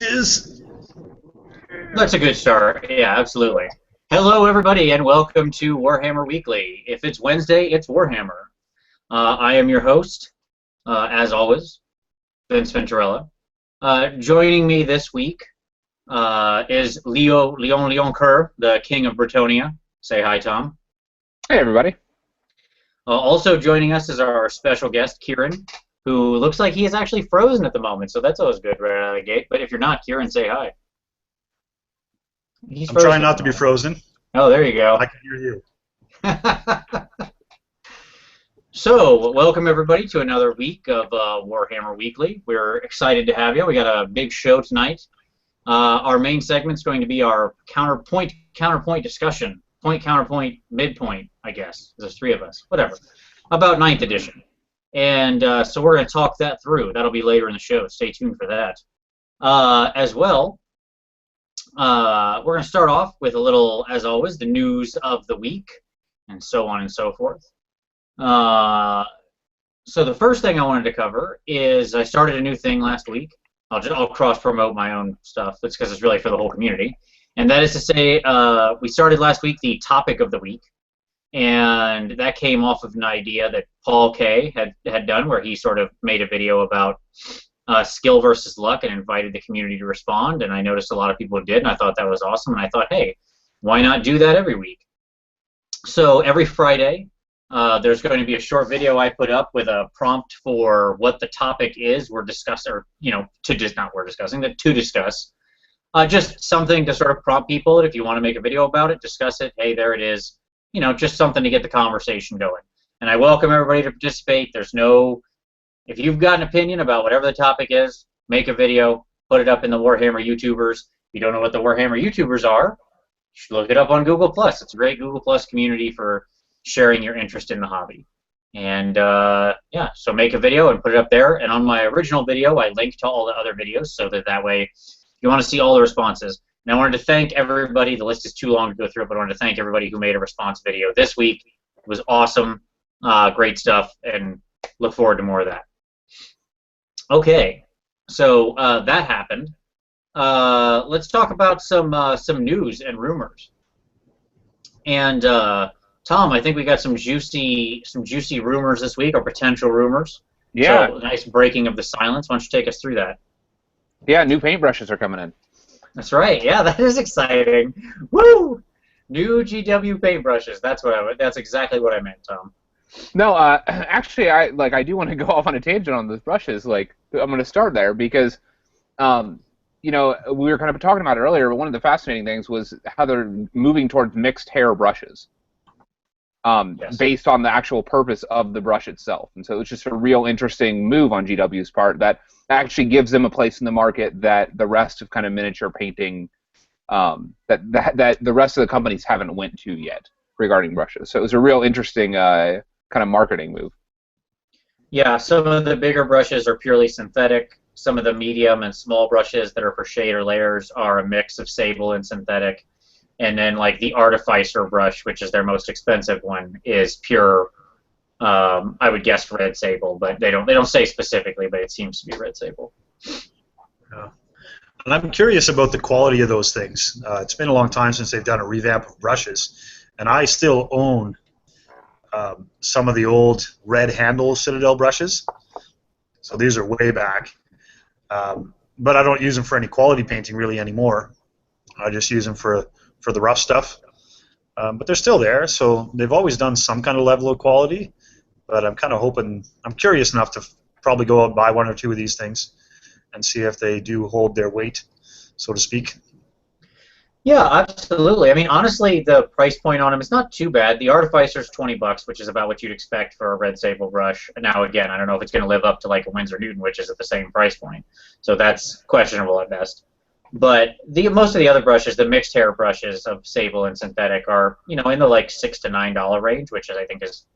Is That's a good start. Yeah, absolutely. Hello, everybody, and welcome to Warhammer Weekly. If it's Wednesday, it's Warhammer. I am your host, as always, Vince Venturella. Joining me this week is Leon Kerr, the King of Bretonia. Say hi, Tom. Hey, everybody. Also joining us is our special guest, Kieran, who looks like he is actually frozen at the moment, so that's always good right out of the gate. But if you're not, Kieran, say hi. I'm trying not to be frozen. Oh, there you go. I can hear you. So, welcome everybody to another week of Warhammer Weekly. We're excited to have you. We got a big show tonight. Our main segment is going to be our counterpoint discussion. Point, counterpoint, midpoint, I guess. There's three of us. Whatever. About 9th edition. And so we're going to talk that through. That'll be later in the show. Stay tuned for that. As well, we're going to start off with a little, as always, the news of the week, and so on and so forth. So the first thing I wanted to cover is I started a new thing last week. I'll cross-promote my own stuff. That's because it's really for the whole community. And that is to say, we started last week the topic of the week, and that came off of an idea that Paul K. had done, where he sort of made a video about skill versus luck and invited the community to respond, and I noticed a lot of people did, and I thought that was awesome, and I thought, hey, why not do that every week? So every Friday, there's going to be a short video I put up with a prompt for what the topic is we're discussing, or, to discuss. Just something to sort of prompt people that if you want to make a video about it, discuss it, hey, there it is, just something to get the conversation going. And I welcome everybody to participate. If you've got an opinion about whatever the topic is, make a video, put it up in the Warhammer YouTubers. If you don't know what the Warhammer YouTubers are, you should look it up on Google+. It's a great Google+ community for sharing your interest in the hobby. And yeah, so make a video and put it up there. And on my original video, I link to all the other videos so that way you want to see all the responses. And I wanted to thank everybody. The list is too long to go through, but I wanted to thank everybody who made a response video this week. It was awesome, great stuff, and look forward to more of that. Okay, so that happened. Let's talk about some news and rumors. And Tom, I think we got some juicy rumors this week, or potential rumors. Yeah. So nice breaking of the silence. Why don't you take us through that? Yeah, new paintbrushes are coming in. That's right. Yeah, that is exciting. Woo! New GW paintbrushes. That's exactly what I meant, Tom. No, actually, I do want to go off on a tangent on those brushes. Like, I'm going to start there because, we were kind of talking about it earlier, but one of the fascinating things was how they're moving towards mixed hair brushes, Yes. based on the actual purpose of the brush itself. And so it's just a real interesting move on GW's part that actually gives them a place in the market that the rest of kind of miniature painting, that the rest of the companies haven't went to yet regarding brushes. So it was a real interesting kind of marketing move. Yeah, some of the bigger brushes are purely synthetic. Some of the medium and small brushes that are for shade or layers are a mix of sable and synthetic. And then, like, the Artificer brush, which is their most expensive one, is pure, I would guess, red sable, but they don't say specifically, but it seems to be red sable. Yeah. And I'm curious about the quality of those things. It's been a long time since they've done a revamp of brushes, and I still own some of the old red handle Citadel brushes. So these are way back. But I don't use them for any quality painting really anymore. I just use them for the rough stuff. But they're still there, so they've always done some kind of level of quality. But I'm kind of hoping, I'm curious enough to probably go out and buy one or two of these things and see if they do hold their weight, so to speak. Yeah, absolutely. I mean, honestly, the price point on them is not too bad. The Artificer's $20, which is about what you'd expect for a red sable brush. Now, again, I don't know if it's going to live up to like a Winsor Newton, which is at the same price point. So that's questionable at best. But most of the other brushes, the mixed hair brushes of sable and synthetic, are in the like $6 to $9 range, which I think is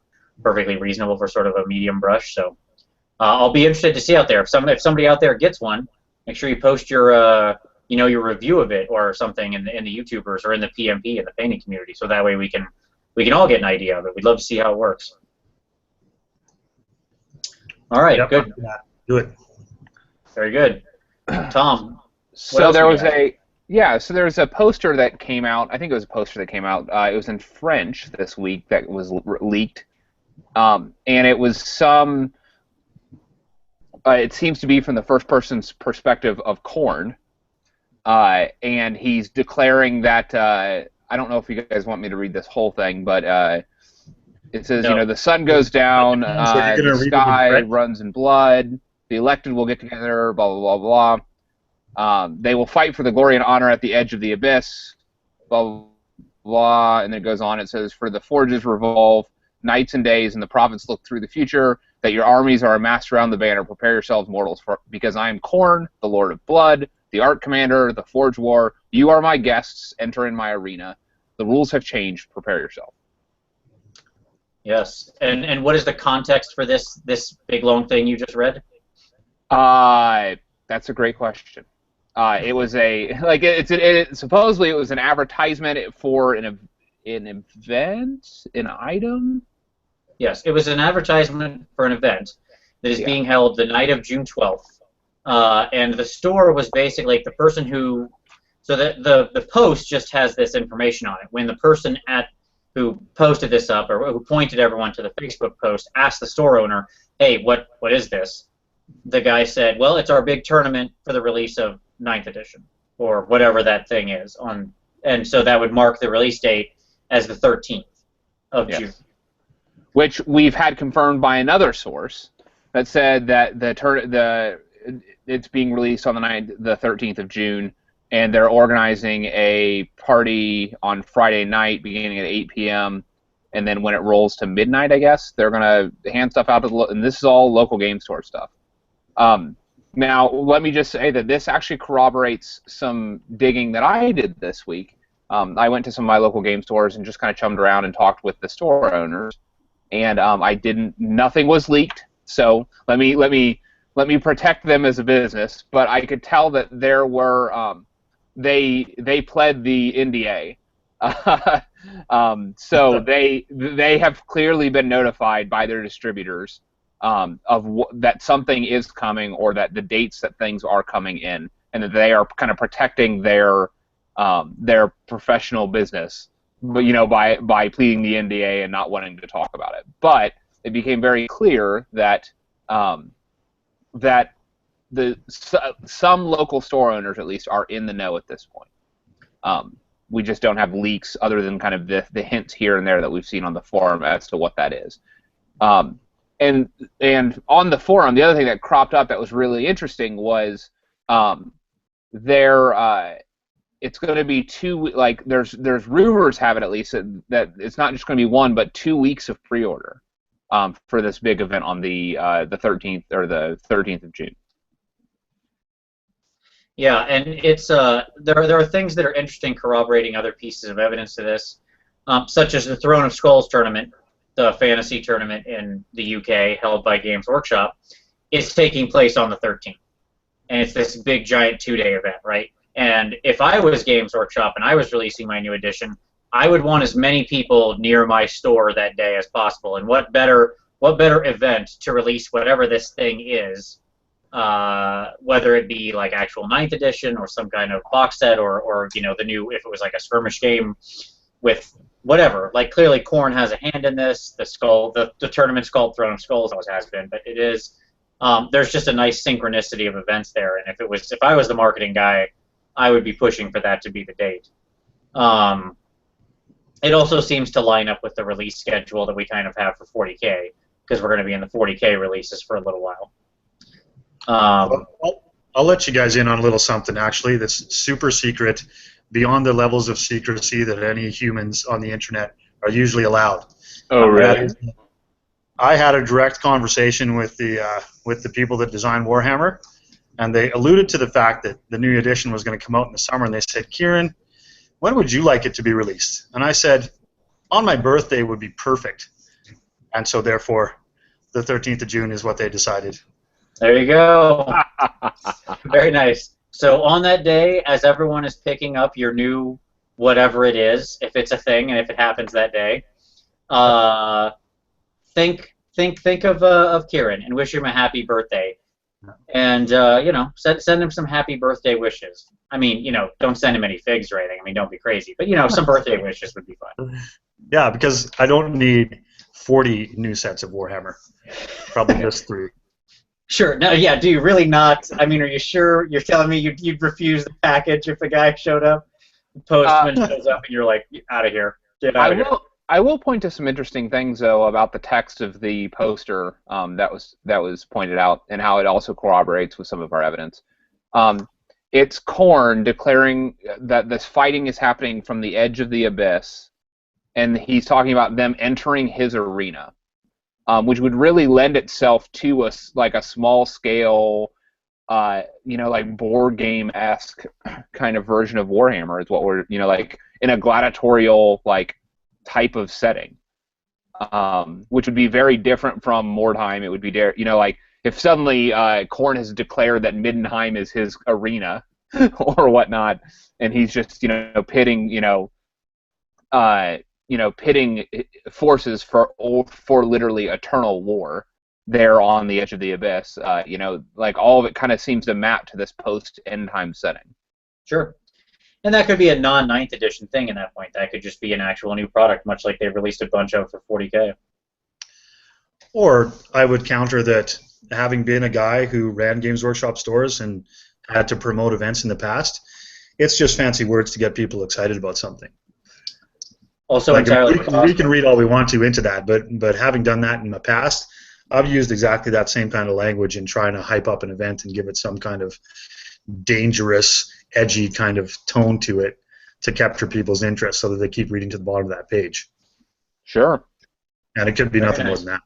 perfectly reasonable for sort of a medium brush. So I'll be interested to see out there if somebody out there gets one. Make sure you post your your review of it or something in the YouTubers or in the PMP in the painting community, so that way we can all get an idea of it. We'd love to see how it works. All right, Yep, good. do it. Very good. Tom, So there was there's a poster that came out. I think it was a poster that came out. It was in French this week that was leaked, and it was some. It seems to be from the first person's perspective of Korn, and he's declaring that. I don't know if you guys want me to read this whole thing, but it says, No. the sun goes down, the sky runs in blood, the elected will get together, blah blah blah blah. They will fight for the glory and honor at the edge of the abyss, blah, blah, blah, and then it goes on. It says, for the forges revolve, nights and days, and the prophets look through the future, that your armies are amassed around the banner. Prepare yourselves, mortals, because I am Korn, the Lord of Blood, the Art Commander, the Forge War. You are my guests. Enter in my arena. The rules have changed. Prepare yourself. Yes. And what is the context for this big long thing you just read? That's a great question. It was supposedly it was an advertisement for an event, an item. Yes, it was an advertisement for an event that is being held the night of June 12th, and the store was basically the person who. So the post just has this information on it. When the person who posted this up or who pointed everyone to the Facebook post asked the store owner, "Hey, what is this?" The guy said, "Well, it's our big tournament for the release of 9th edition or whatever that thing is and so that would mark the release date as the 13th of June." Which we've had confirmed by another source that said that it's being released on the 13th of June, and they're organizing a party on Friday night beginning at 8 p.m. and then when it rolls to midnight, I guess they're gonna hand stuff out to and this is all local game store stuff. Now, let me just say that this actually corroborates some digging that I did this week. I went to some of my local game stores and just kind of chummed around and talked with the store owners. And nothing was leaked, so let me protect them as a business. But I could tell that there were they pled the NDA, so they have clearly been notified by their distributors that something is coming or that the dates that things are coming in, and that they are kind of protecting their professional business. But by pleading the NDA and not wanting to talk about it, but it became very clear that some local store owners at least are in the know at this point. We just don't have leaks other than kind of the hints here and there that we've seen on the forum as to what that is. And on the forum, the other thing that cropped up that was really interesting was it's going to be there's rumors have it at least that it's not just going to be 1 but 2 weeks of pre-order for this big event on the 13th or the 13th of June. Yeah, and it's there are things that are interesting corroborating other pieces of evidence to this, such as the Throne of Skulls tournament, the fantasy tournament in the UK held by Games Workshop, is taking place on the 13th, and it's this big giant 2-day event, right? And if I was Games Workshop and I was releasing my new edition, I would want as many people near my store that day as possible. And what better event to release whatever this thing is, whether it be like actual 9th edition or some kind of box set or the new, if it was like a skirmish game with whatever. Like clearly Korn has a hand in this. The tournament's called Throne of Skulls, always has been, but it is. There's just a nice synchronicity of events there. And if I was the marketing guy, I would be pushing for that to be the date. It also seems to line up with the release schedule that we kind of have for 40K, because we're going to be in the 40K releases for a little while. I'll let you guys in on a little something, actually, that's super secret, beyond the levels of secrecy that any humans on the internet are usually allowed. Oh, really? I had a direct conversation with the people that design Warhammer, and they alluded to the fact that the new edition was going to come out in the summer, and they said, "Kieran, when would you like it to be released?" And I said, "On my birthday would be perfect." And so therefore, the 13th of June is what they decided. There you go. Very nice. So on that day, as everyone is picking up your new whatever it is, if it's a thing and if it happens that day, think of Kieran and wish him a happy birthday. and send him some happy birthday wishes. I mean, don't send him any figs or anything. I mean, don't be crazy, but some birthday wishes would be fun. Yeah, because I don't need 40 new sets of Warhammer. Probably just 3. Sure. No. Yeah. Do you really not? I mean, are you sure? You're telling me you'd refuse the package if the guy showed up? The postman shows up and you're like, out of here. Get out of here. I will point to some interesting things though about the text of the poster that was pointed out, and how it also corroborates with some of our evidence. It's Khorne declaring that this fighting is happening from the edge of the abyss, and he's talking about them entering his arena, which would really lend itself to a small scale, like board game-esque kind of version of Warhammer is what we're, like in a gladiatorial type of setting, which would be very different from Mordheim. It would be, like if suddenly Khorne has declared that Middenheim is his arena or whatnot, and he's just pitting pitting forces for literally eternal war there on the edge of the abyss. All of it kind of seems to map to this post-end time setting. Sure. And that could be a non-9th edition thing in that point. That could just be an actual new product, much like they released a bunch of for 40K. Or I would counter that, having been a guy who ran Games Workshop stores and had to promote events in the past, it's just fancy words to get people excited about something. Also entirely we can read all we want to into that, but having done that in the past, I've used exactly that same kind of language in trying to hype up an event and give it some kind of dangerous, edgy kind of tone to it to capture people's interest so that they keep reading to the bottom of that page. Sure. And it could be nothing more than that.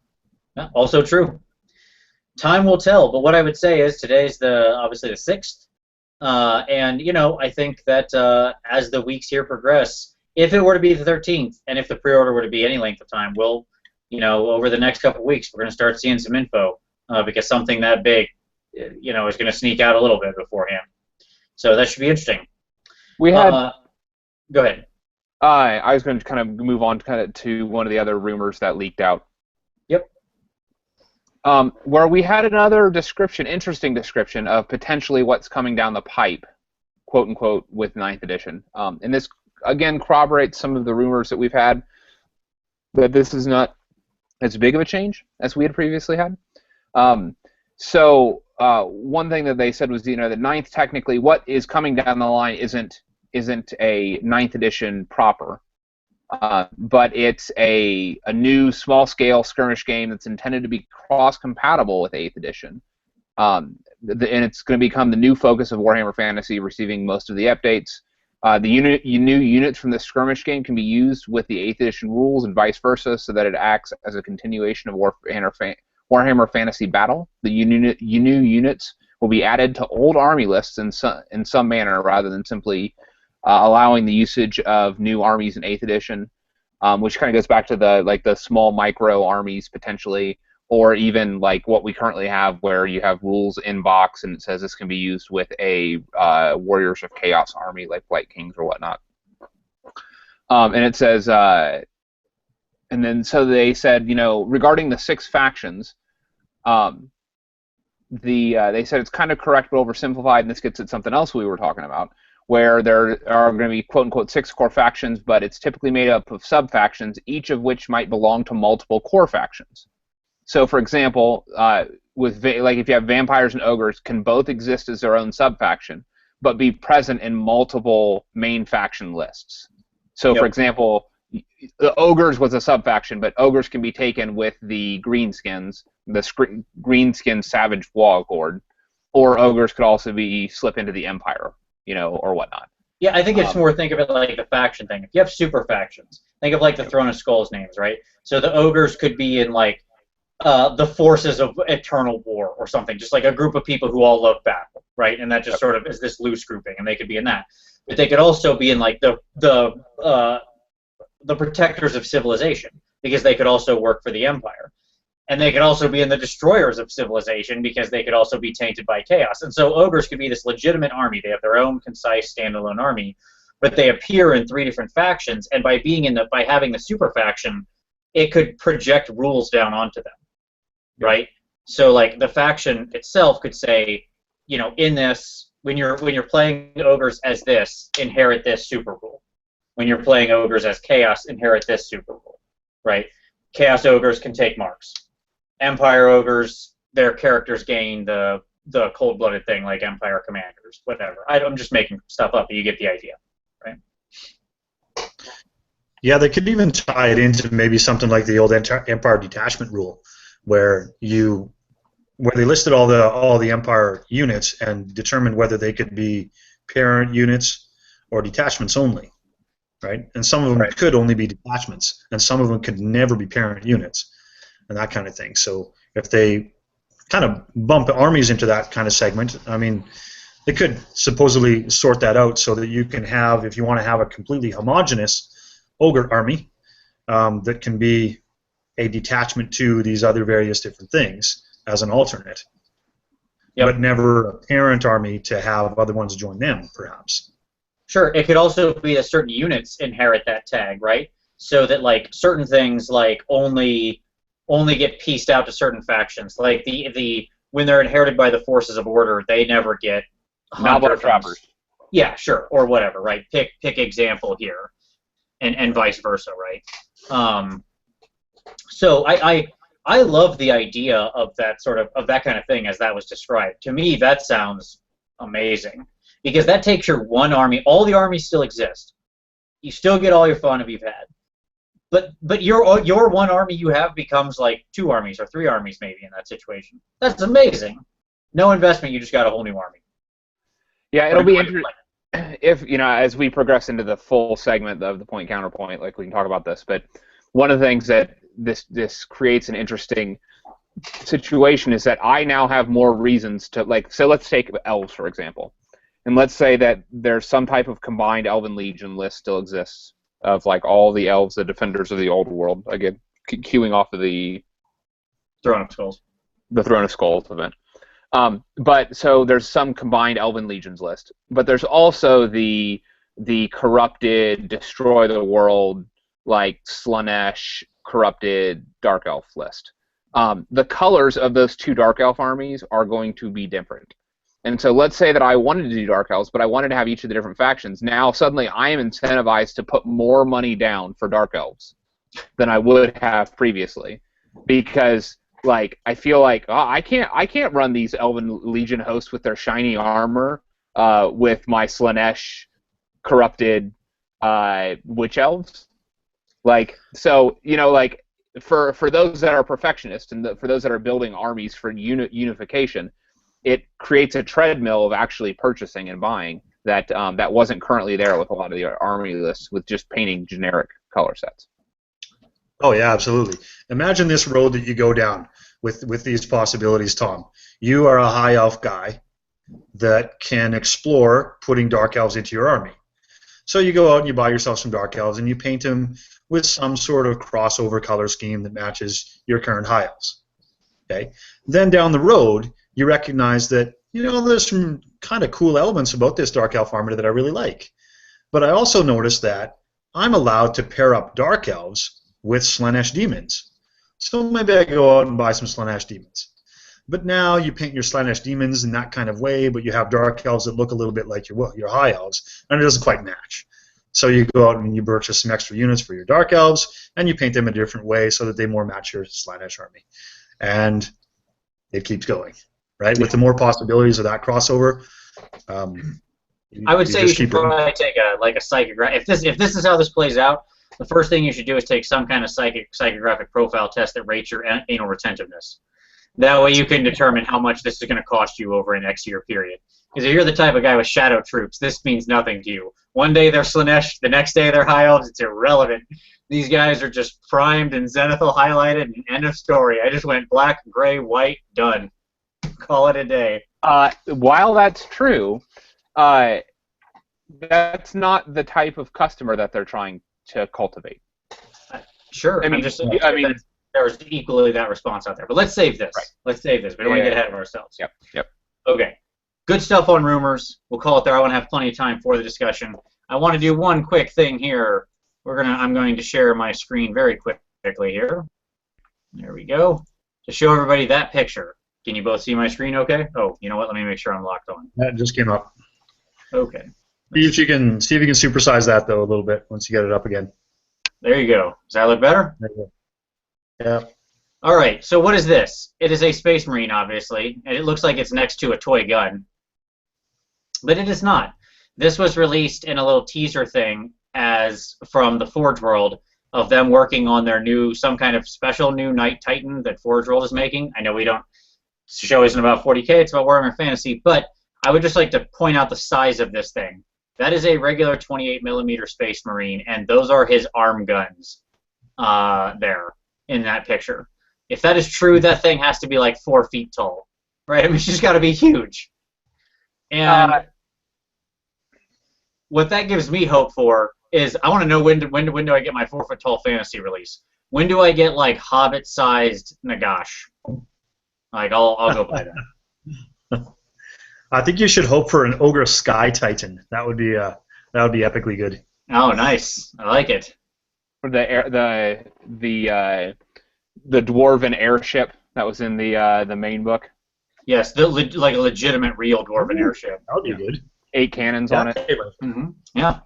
Yeah, also true. Time will tell, but what I would say is today's obviously the 6th, and I think that as the weeks here progress, if it were to be the 13th, and if the pre-order were to be any length of time, we'll, over the next couple of weeks, we're going to start seeing some info because something that big, is going to sneak out a little bit beforehand. So that should be interesting. We had. Go ahead. I was going to kind of move on to one of the other rumors that leaked out. Yep. Where we had another interesting description of potentially what's coming down the pipe, quote unquote, with 9th edition. And this again corroborates some of the rumors that we've had that this is not as big of a change as we had previously had. So one thing that they said was, the 9th, technically, what is coming down the line isn't a 9th edition proper, but it's a new small-scale skirmish game that's intended to be cross-compatible with 8th edition. And it's going to become the new focus of Warhammer Fantasy, receiving most of the updates. The new units from the skirmish game can be used with the 8th edition rules and vice versa, so that it acts as a continuation of Warhammer Fantasy Battle. The new units will be added to old army lists in some manner, rather than simply allowing the usage of new armies in 8th edition, which kind of goes back to the small micro armies potentially, or even like what we currently have, where you have rules in box and it says this can be used with a Warriors of Chaos army like Blight Kings or whatnot. And it says, and then so they said, regarding the 6 factions, they said it's kind of correct but oversimplified, and this gets at something else we were talking about, where there are going to be quote-unquote 6 core factions, but it's typically made up of sub-factions, each of which might belong to multiple core factions. So, for example, if you have vampires and ogres, can both exist as their own sub-faction, but be present in multiple main faction lists. So, for example, the ogres was a sub-faction, but ogres can be taken with the greenskins, the greenskin savage warlord, or ogres could also slip into the empire, or whatnot. Yeah, I think it's more, think of it like the faction thing. If you have super factions, think of like the Throne of Skulls names, right? So the ogres could be in the forces of eternal war or something, just like a group of people who all love battle, right? And that just sort of is this loose grouping, and they could be in that. But they could also be in the protectors of civilization, because they could also work for the empire. And they could also be in the destroyers of civilization, because they could also be tainted by chaos. And so ogres could be this legitimate army. They have their own concise standalone army, but they appear in 3 different factions, and by having the super faction, it could project rules down onto them, right? So like the faction itself could say, in this, when you're playing ogres as this, inherit this super rule. When you're playing ogres as chaos, inherit this super rule, right? Chaos ogres can take marks. Empire ogres, their characters gain the cold-blooded thing like Empire commanders, whatever. I'm just making stuff up, but you get the idea, right? Yeah, they could even tie it into maybe something like the old Empire detachment rule, where they listed all the Empire units and determined whether they could be parent units or detachments only, right? And some of them could only be detachments, and some of them could never be parent units, and that kind of thing. So if they kind of bump armies into that kind of segment, I mean, they could supposedly sort that out so that you can have, if you want to have a completely homogeneous ogre army that can be a detachment to these other various different things as an alternate, but never a parent army to have other ones join them, perhaps. Sure, it could also be that certain units inherit that tag, right? So that like certain things like only get pieced out to certain factions. Like the when they're inherited by the forces of order, they never get Noble trappers. Yeah, sure, or whatever, right? Pick example here, and vice versa, right? So I love the idea of that that kind of thing as that was described. To me, that sounds amazing because that takes your one army. All the armies still exist. You still get all your fun if you've had. But your one army you have becomes like 2 armies or 3 armies maybe in that situation. That's amazing. No investment, you just got a whole new army. Yeah, it'll be interesting if as we progress into the full segment of the point counterpoint, like we can talk about this. But one of the things that this creates an interesting situation is that I now have more reasons to so let's take elves for example, and let's say that there's some type of combined Elven Legion list still exists of like all the elves, the defenders of the old world. Again, queuing off of the Throne of Skulls. The Throne of Skulls event. But so there's some combined Elven Legions list, but there's also the corrupted, destroy the world, like Slaanesh, corrupted Dark Elf list. The colors of those 2 Dark Elf armies are going to be different. And so let's say that I wanted to do Dark Elves, but I wanted to have each of the different factions. Now suddenly I am incentivized to put more money down for Dark Elves than I would have previously, because like I feel like I can't run these Elven Legion hosts with their shiny armor with my Slaanesh corrupted witch elves. Like so like for those that are perfectionists and for those that are building armies for unification, it creates a treadmill of actually purchasing and buying that that wasn't currently there with a lot of the army lists with just painting generic color sets. Oh yeah, absolutely. Imagine this road that you go down with these possibilities, Tom. You are a high elf guy that can explore putting dark elves into your army. So you go out and you buy yourself some dark elves and you paint them with some sort of crossover color scheme that matches your current high elves. Okay. Then down the road, you recognize that there's some kind of cool elements about this dark elf armor that I really like. But I also noticed that I'm allowed to pair up dark elves with Slaanesh demons. So maybe I go out and buy some Slaanesh demons. But now you paint your Slaanesh demons in that kind of way, but you have dark elves that look a little bit like your high elves, and it doesn't quite match. So you go out and you purchase some extra units for your dark elves, and you paint them in a different way so that they more match your Slaanesh army. And it keeps going, right? With the more possibilities of that crossover, I would say you should probably take a psychographic. If this is how this plays out, the first thing you should do is take some kind of psychographic profile test that rates your anal retentiveness. That way you can determine how much this is going to cost you over an X year period. Because if you're the type of guy with shadow troops, this means nothing to you. One day they're Slaanesh, the next day they're High Elves, it's irrelevant. These guys are just primed and Zenithal highlighted, and end of story. I just went black, gray, white, done. Call it a day. While that's true, that's not the type of customer that they're trying to cultivate. Sure. I mean, there's equally that response out there. But let's save this. Right. Let's save this. We don't want to get ahead of ourselves. Yep. Okay. Good stuff on rumors. We'll call it there. I want to have plenty of time for the discussion. I want to do one quick thing here. I'm going to share my screen very quickly here. There we go. To show everybody that picture. Can you both see my screen okay? Oh, you know what? Let me make sure I'm locked on. That just came up. Okay. See if you can supersize that though a little bit once you get it up again. There you go. Does that look better? There you go. Yeah. All right. So what is this? It is a Space Marine, obviously, and it looks like it's next to a toy gun, but it is not. This was released in a little teaser thing as from the Forge World of them working on their some kind of special new Knight Titan that Forge World is making. I know the show isn't about 40K, it's about Warhammer Fantasy, but I would just like to point out the size of this thing. That is a regular 28mm Space Marine, and those are his arm guns there in that picture. If that is true, that thing has to be like 4 feet tall, right? I mean, it's just got to be huge. And what that gives me hope for is I want to know when do I get my 4-foot tall fantasy release? When do I get like Hobbit-sized Nagash? Like I'll go buy that. I think you should hope for an Ogre Sky Titan. That would be epically good. Oh, nice. I like it. For the dwarven airship that was in the main book. Yes, like a legitimate real dwarven airship. That would be good. 8 cannons on it. Mm-hmm. Yeah.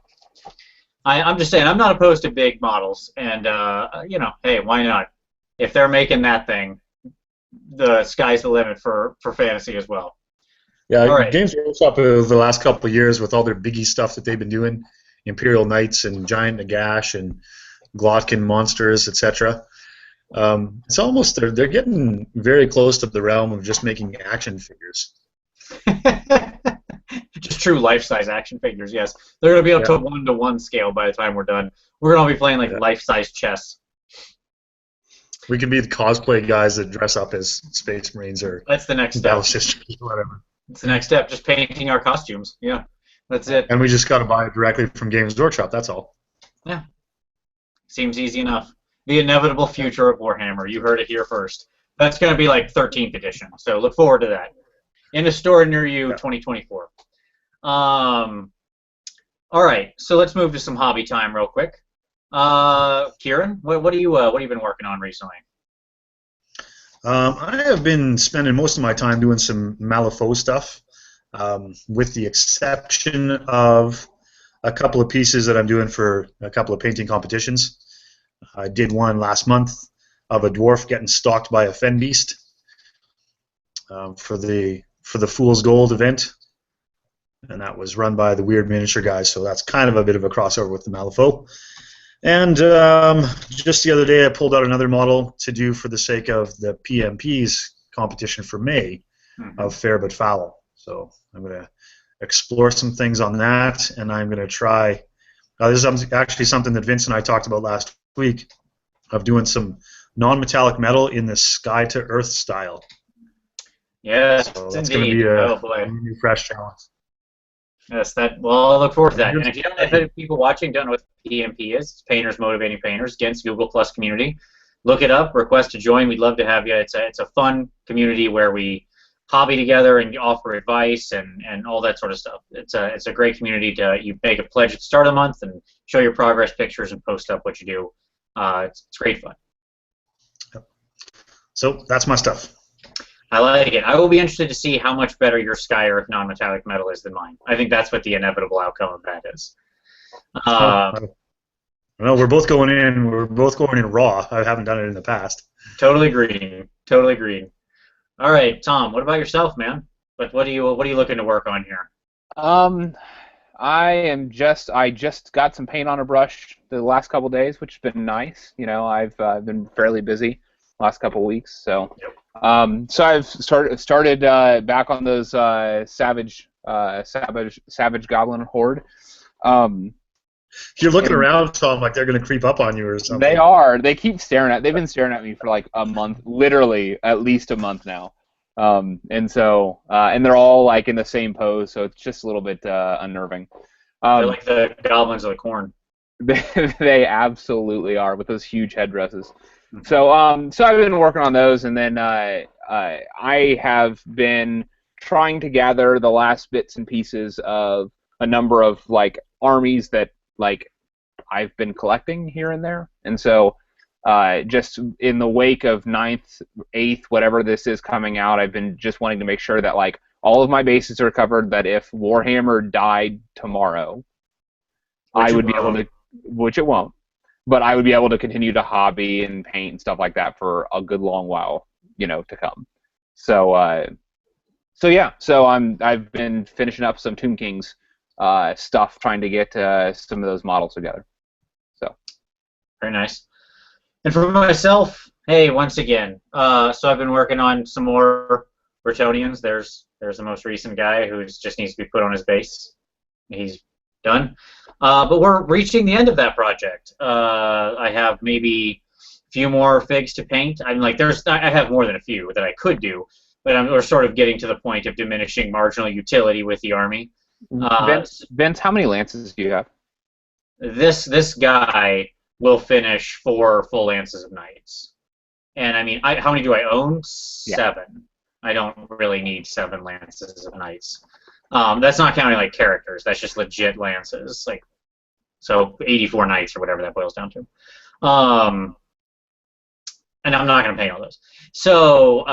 I'm just saying, I'm not opposed to big models, and hey, why not? If they're making that thing, the sky's the limit for fantasy as well. Yeah, all right. Games Workshop over the last couple of years with all their biggie stuff that they've been doing, Imperial Knights and Giant Nagash and Glotkin monsters, etc. It's almost they're getting very close to the realm of just making action figures. Just true life-size action figures, yes. They're going to be up to a 1-to-1 scale by the time we're done. We're going to be playing like life-size chess. We can be the cosplay guys that dress up as Space Marines or that's the next step. Whatever. It's the next step, just painting our costumes. Yeah, that's it. And we just got to buy it directly from Games Workshop, that's all. Yeah. Seems easy enough. The inevitable future of Warhammer. You heard it here first. That's going to be like 13th edition, so look forward to that. In a store near you, 2024. All right, so let's move to some hobby time real quick. Kieran, what have you been working on recently? I have been spending most of my time doing some Malifaux stuff, with the exception of a couple of pieces that I'm doing for a couple of painting competitions. I did one last month of a dwarf getting stalked by a fen beast for the Fool's Gold event, and that was run by the Weird Miniature guys. So that's kind of a bit of a crossover with the Malifaux. And just the other day, I pulled out another model to do for the sake of the PMP's competition for May of Fair But Foul. So I'm going to explore some things on that, and I'm going to try. This is actually something that Vince and I talked about last week, of doing some non-metallic metal in the Sky to Earth style. Yes, so that's going to be a new fresh challenge. Yes, well, I look forward to that. And if people watching don't know what PMP is, it's Painters Motivating Painters, against Google Plus community. Look it up, request to join. We'd love to have you. It's a fun community where we hobby together and offer advice and all that sort of stuff. It's a great community. You make a pledge at the start of the month and show your progress pictures and post up what you do. It's great fun. So that's my stuff. I like it. I will be interested to see how much better your Sky Earth non-metallic metal is than mine. I think that's what the inevitable outcome of that is. No, we're both going in. We're both going in raw. I haven't done it in the past. Totally agreed. Totally agreed. All right, Tom. What about yourself, man? What are you looking to work on here? I just got some paint on a brush the last couple days, which has been nice. You know, I've been fairly busy last couple weeks, so. Yep. So I've started back on those savage goblin horde. You're looking around, Tom, like they're going to creep up on you or something. They are. They keep staring at. They've been staring at me for like a month, literally at least a month now. And so and they're all like in the same pose, so it's just a little bit unnerving. They're like the goblins of the corn. They absolutely are, with those huge headdresses. So so I've been working on those, and then I have been trying to gather the last bits and pieces of a number of like armies that like I've been collecting here and there, and so just in the wake of 9th, 8th, whatever this is coming out, I've been just wanting to make sure that like all of my bases are covered. That if Warhammer died tomorrow, I would be able to, which it won't, but I would be able to continue to hobby and paint and stuff like that for a good long while, to come. So yeah, so I've been finishing up some Tomb Kings stuff, trying to get some of those models together. So very nice. And for myself, hey, once again, so I've been working on some more Bretonnians. There's the most recent guy who just needs to be put on his base. He's done. But we're reaching the end of that project. I have maybe a few more figs to paint. I'm like, I have more than a few that I could do, but we're sort of getting to the point of diminishing marginal utility with the army. Vince, how many lances do you have? This guy will finish 4 full lances of knights. And I mean, how many do I own? 7. Yeah. I don't really need 7 lances of knights. That's not counting like characters. That's just legit lances. Like, so 84 knights or whatever that boils down to. And I'm not going to paint all those. So,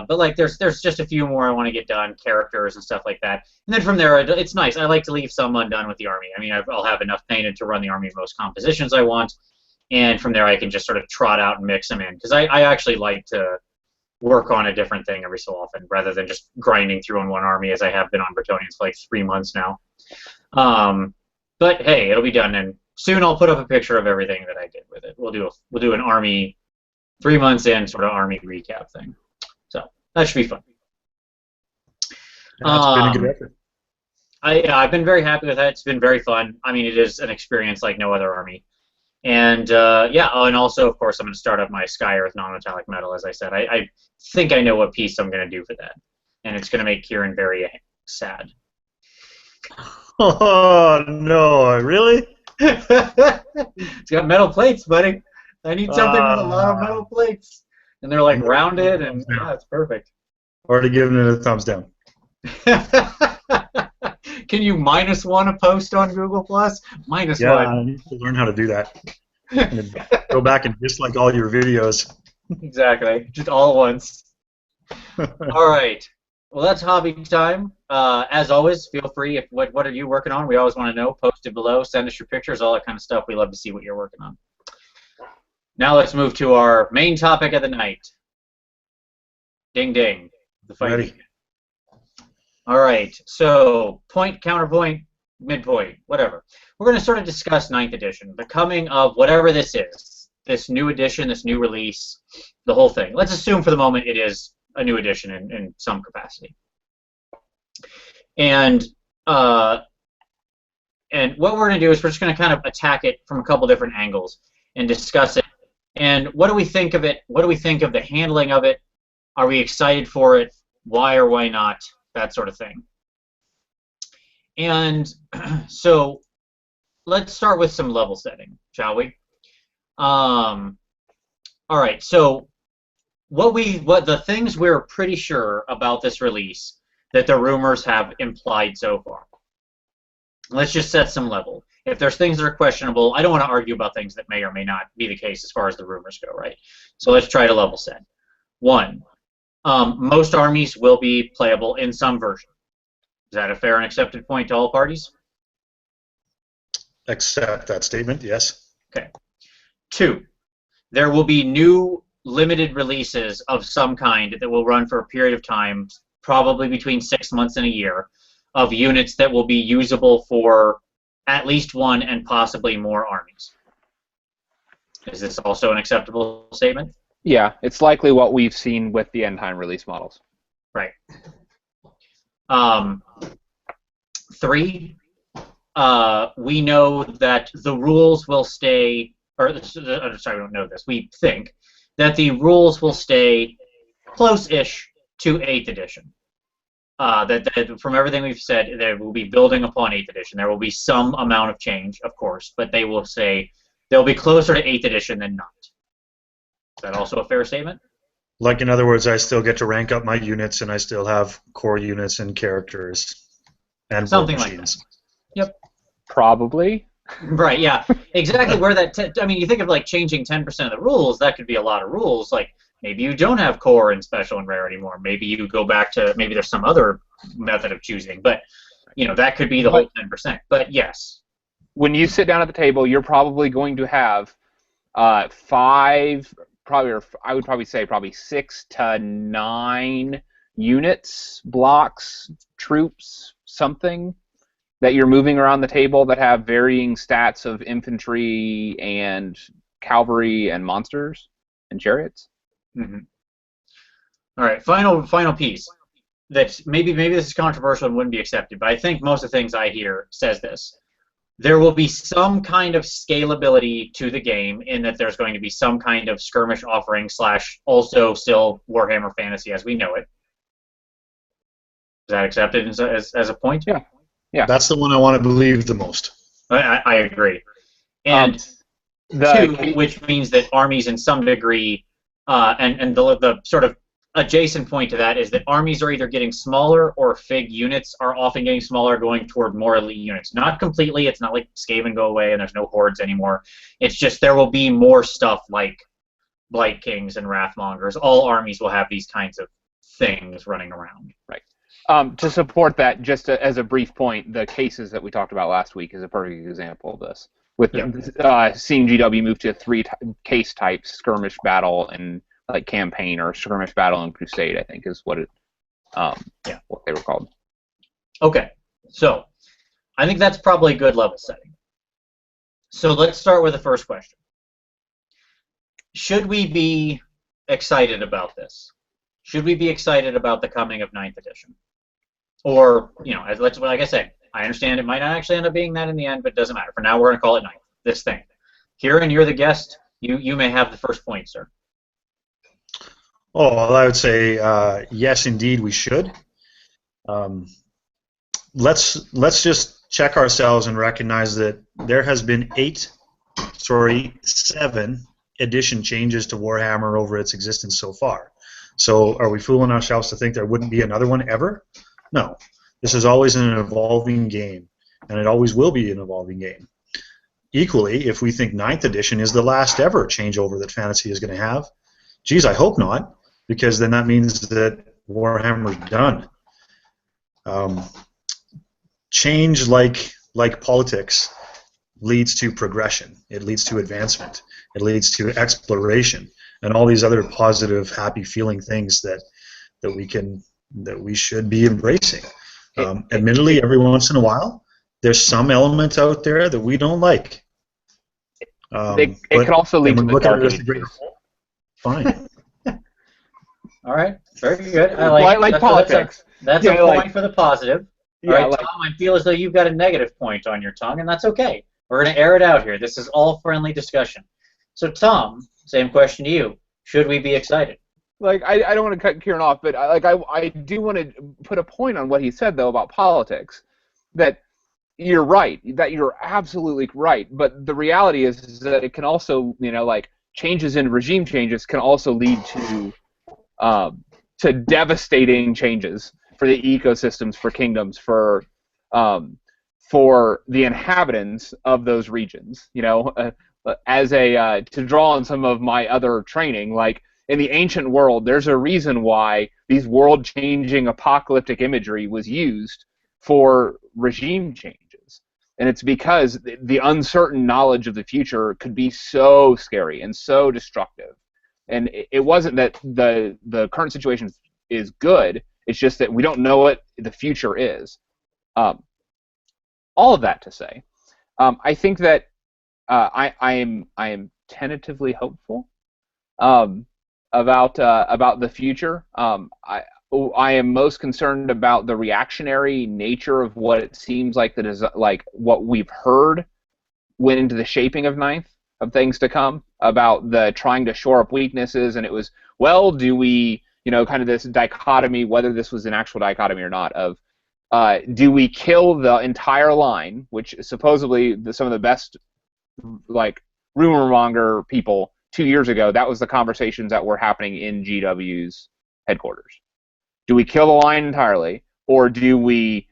but like, there's just a few more I want to get done, characters and stuff like that. And then from there, it's nice. I like to leave some undone with the army. I mean, I'll have enough painted to run the army of most compositions I want. And from there, I can just sort of trot out and mix them in. Because I actually like to work on a different thing every so often, rather than just grinding through on one army, as I have been on Bretonnians for like 3 months now. But hey, it'll be done, and soon I'll put up a picture of everything that I did with it. We'll do an army 3 months in sort of army recap thing. So that should be fun. That's been a good effort. I've been very happy with that. It's been very fun. I mean, it is an experience like no other army. And yeah, and also, of course, I'm going to start up my Sky Earth non-metallic metal, as I said. I think I know what piece I'm going to do for that. And it's going to make Kieran very sad. Oh, no, really? It's got metal plates, buddy. I need something with a lot of metal plates. And they're like rounded, and yeah, it's perfect. Already giving it a thumbs down. Can you -1 a post on Google Plus? -1. Yeah, I need to learn how to do that. Go back and dislike all your videos. Exactly, just all at once. All right. Well, that's hobby time. As always, feel free. If what are you working on? We always want to know. Post it below. Send us your pictures. All that kind of stuff. We love to see what you're working on. Now let's move to our main topic of the night. Ding ding. The fight. Ready. All right, so point, counterpoint, midpoint, whatever. We're going to sort of discuss 9th edition, the coming of whatever this is, this new edition, this new release, the whole thing. Let's assume for the moment it is a new edition in some capacity. And what we're going to do is we're just going to kind of attack it from a couple different angles and discuss it. And what do we think of it? What do we think of the handling of it? Are we excited for it? Why or why not? That sort of thing. And so let's start with some level setting, shall we? All right, so what the things we're pretty sure about this release that the rumors have implied so far. Let's just set some level. If there's things that are questionable, I don't want to argue about things that may or may not be the case as far as the rumors go, right? So let's try to level set. 1. Most armies will be playable in some version. Is that a fair and accepted point to all parties? Accept that statement, yes. Okay. 2, there will be new limited releases of some kind that will run for a period of time, probably between 6 months and a year, of units that will be usable for at least 1 and possibly more armies. Is this also an acceptable statement? Yeah, it's likely what we've seen with the end time release models. Right. 3, we know that the rules will stay, or sorry, we don't know this. We think that the rules will stay close-ish to 8th edition. That from everything we've said, they will be building upon 8th edition. There will be some amount of change, of course, but they will say they'll be closer to 8th edition than not. Is that also a fair statement? Like, in other words, I still get to rank up my units, and I still have core units and characters and something like that. Yep. Probably. Right, yeah. Exactly where that, I mean, you think of like changing 10% of the rules, that could be a lot of rules. Like maybe you don't have core and special and rare anymore. Maybe you go back to, maybe there's some other method of choosing. But, that could be the whole 10%. But yes. When you sit down at the table, you're probably going to have five, probably, or I would probably say probably 6 to 9 units, blocks, troops, something that you're moving around the table that have varying stats of infantry and cavalry and monsters and chariots. Mm-hmm. All right, final piece. That maybe this is controversial and wouldn't be accepted, but I think most of the things I hear says this. There will be some kind of scalability to the game in that there's going to be some kind of skirmish offering / also still Warhammer Fantasy as we know it. Is that accepted as a point? Yeah. Yeah. That's the one I want to believe the most. I agree. And two, which means that armies in some degree, and the sort of adjacent point to that is that armies are either getting smaller or FIG units are often getting smaller, going toward more elite units. Not completely. It's not like Skaven go away and there's no hordes anymore. It's just there will be more stuff like Blight Kings and Wrathmongers. All armies will have these kinds of things running around. Right. To support that, just as a brief point, the cases that we talked about last week is a perfect example of this. With seeing GW move to 3 case types, skirmish, battle, and like campaign, or skirmish, battle, and crusade, I think is what what they were called. Okay, so I think that's probably a good level setting. So let's start with the first question. Should we be excited about this? Should we be excited about the coming of 9th edition? Or, like I say, I understand it might not actually end up being that in the end, but it doesn't matter. For now, we're going to call it 9th, this thing. Kieran, you're the guest. You may have the first point, sir. Oh, well, I would say yes, indeed, we should. Let's just check ourselves and recognize that there has been 7 edition changes to Warhammer over its existence so far. So are we fooling ourselves to think there wouldn't be another one ever? No. This is always an evolving game, and it always will be an evolving game. Equally, if we think 9th edition is the last ever changeover that Fantasy is going to have, geez, I hope not, because then that means that Warhammer's done. Change, like politics, leads to progression. It leads to advancement. It leads to exploration, and all these other positive, happy-feeling things that we should be embracing. Admittedly, every once in a while, there's some element out there that we don't like. It could also lead to the dark ages. Fine. All right, very good. I like politics. That's a point for the positive. All right, like, Tom, I feel as though you've got a negative point on your tongue, and that's okay. We're going to air it out here. This is all friendly discussion. So, Tom, same question to you. Should we be excited? Like, I don't want to cut Kieran off, but I do want to put a point on what he said, though, about politics. That you're right. That you're absolutely right. But the reality is that it can also, like, changes in regime changes can also lead to devastating changes for the ecosystems, for kingdoms, for the inhabitants of those regions. As to draw on some of my other training, like in the ancient world, there's a reason why these world-changing apocalyptic imagery was used for regime changes, and it's because the uncertain knowledge of the future could be so scary and so destructive. And it wasn't that the current situation is good. It's just that we don't know what the future is. All of that to say, I think that I am tentatively hopeful about the future. I am most concerned about the reactionary nature of what it seems like that is like what we've heard went into the shaping of 9th, of things to come, about the trying to shore up weaknesses, and it was, well, do we, kind of this dichotomy, whether this was an actual dichotomy or not, of do we kill the entire line, which supposedly some of the best, like, rumor monger people 2 years ago, that was the conversations that were happening in GW's headquarters. Do we kill the line entirely, or do we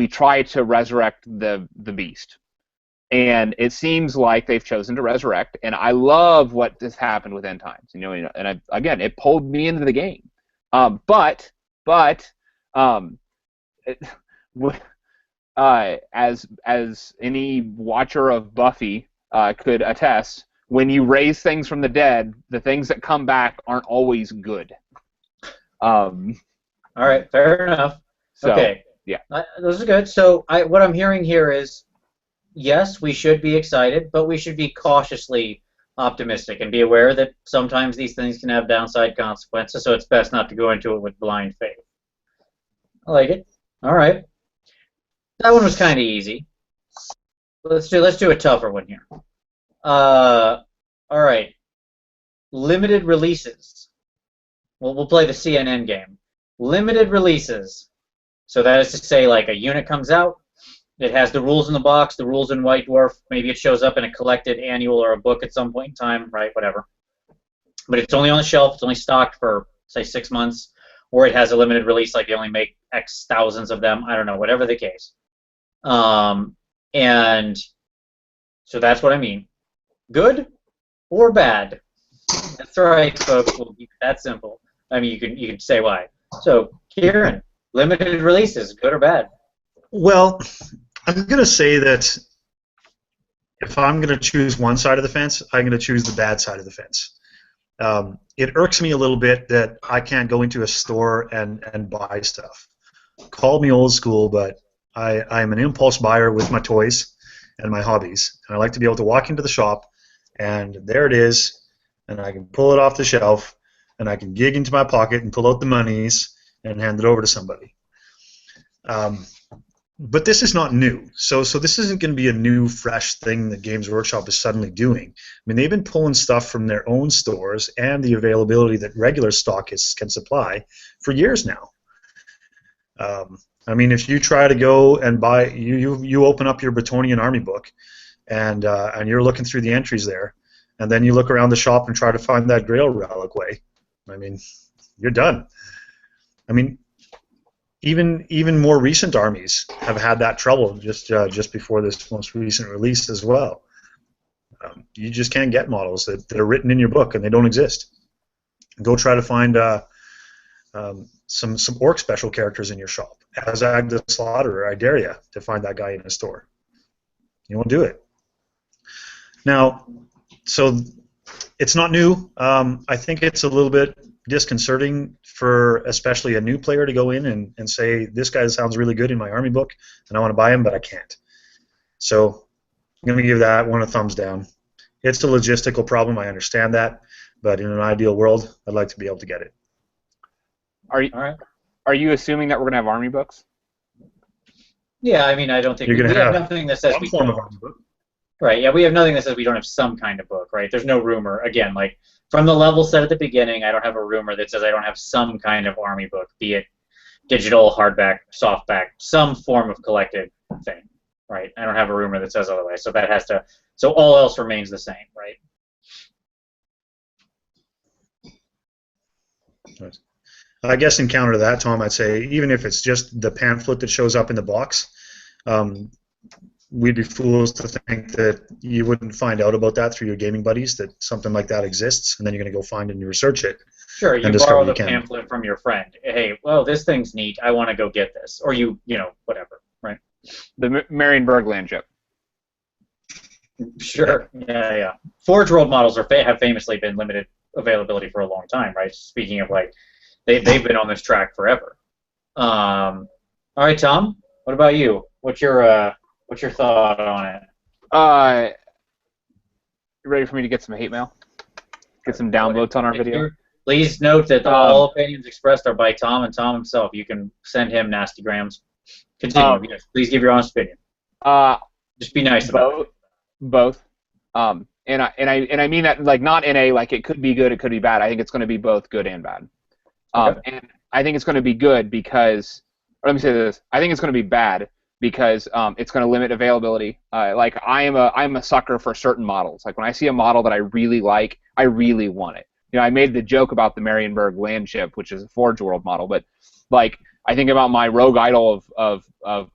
try to resurrect the beast? And it seems like they've chosen to resurrect, and I love what has happened with End Times. Again, it pulled me into the game. But it, as any watcher of Buffy could attest, when you raise things from the dead, the things that come back aren't always good. All right, fair enough. So, okay, yeah, those are good. So what I'm hearing here is, yes, we should be excited, but we should be cautiously optimistic and be aware that sometimes these things can have downside consequences, so it's best not to go into it with blind faith. I like it. All right. That one was kind of easy. Let's do a tougher one here. All right. Limited releases. We'll play the CNN game. Limited releases. So that is to say, like, a unit comes out, it has the rules in the box, the rules in White Dwarf, maybe it shows up in a collected annual or a book at some point in time, right, whatever. But it's only on the shelf, it's only stocked for, say, 6 months, or it has a limited release, like they only make X thousands of them, I don't know, whatever the case. And so that's what I mean. Good or bad? That's right, folks, we'll keep it that simple. I mean, you can say why. So, Kieran, limited releases, good or bad? Well, I'm going to say that if I'm going to choose one side of the fence, I'm going to choose the bad side of the fence. It irks me a little bit that I can't go into a store and buy stuff. Call me old school, but I'm an impulse buyer with my toys and my hobbies. And I like to be able to walk into the shop, and there it is, and I can pull it off the shelf, and I can dig into my pocket and pull out the monies and hand it over to somebody. But this is not new, so this isn't going to be a new, fresh thing that Games Workshop is suddenly doing. I mean, they've been pulling stuff from their own stores and the availability that regular stockists can supply for years now. I mean, if you try to go and buy, you open up your Bretonnian Army book, and you're looking through the entries there, and then you look around the shop and try to find that Grail reliquary. I mean, you're done. I mean, even more recent armies have had that trouble just before this most recent release as well. You just can't get models that are written in your book and they don't exist. Go try to find some orc special characters in your shop. Azag the Slaughterer, I dare you to find that guy in a store. You won't do it. Now, so it's not new. I think it's a little bit disconcerting for especially a new player to go in and say, this guy sounds really good in my army book and I want to buy him, but I can't. So I'm going to give that one a thumbs down. It's a logistical problem, I understand that, but in an ideal world, I'd like to be able to get it. Are you assuming that we're going to have army books? Yeah, I mean, I don't think we have nothing that says we form don't. of army book. Right, yeah, we have nothing that says we don't have some kind of book, right? There's no rumor. Again, like, from the level set at the beginning, I don't have a rumor that says I don't have some kind of army book, be it digital, hardback, softback, some form of collected thing, right? I don't have a rumor that says otherwise, so that has to, so all else remains the same, right? Right. I guess in counter to that, Tom, I'd say even if it's just the pamphlet that shows up in the box, we'd be fools to think that you wouldn't find out about that through your gaming buddies, that something like that exists, and then you're going to go find it and research it. Sure, you borrow the pamphlet from your friend. Hey, well, this thing's neat. I want to go get this. Or you know, whatever, right? The Marienburg land ship. Sure, yeah. Forge World models have famously been limited availability for a long time, right? Speaking of, like, they've been on this track forever. All right, Tom, what about you? What's your thought on it? You ready for me to get some hate mail? Get some downvotes on our video? Please note that all opinions expressed are by Tom and Tom himself. You can send him nasty grams. Continue. Yes, please give your honest opinion. Just be nice about it. Both. And I mean that, like, not in a, like, it could be good, it could be bad. I think it's going to be both good and bad. Okay. And I think it's going to be good because, or let me say this, I think it's going to be bad because it's going to limit availability. Like, I'm a sucker for certain models. Like, when I see a model that I really like, I really want it. You know, I made the joke about the Marienburg land ship, which is a Forge World model, but, like, I think about my rogue idol of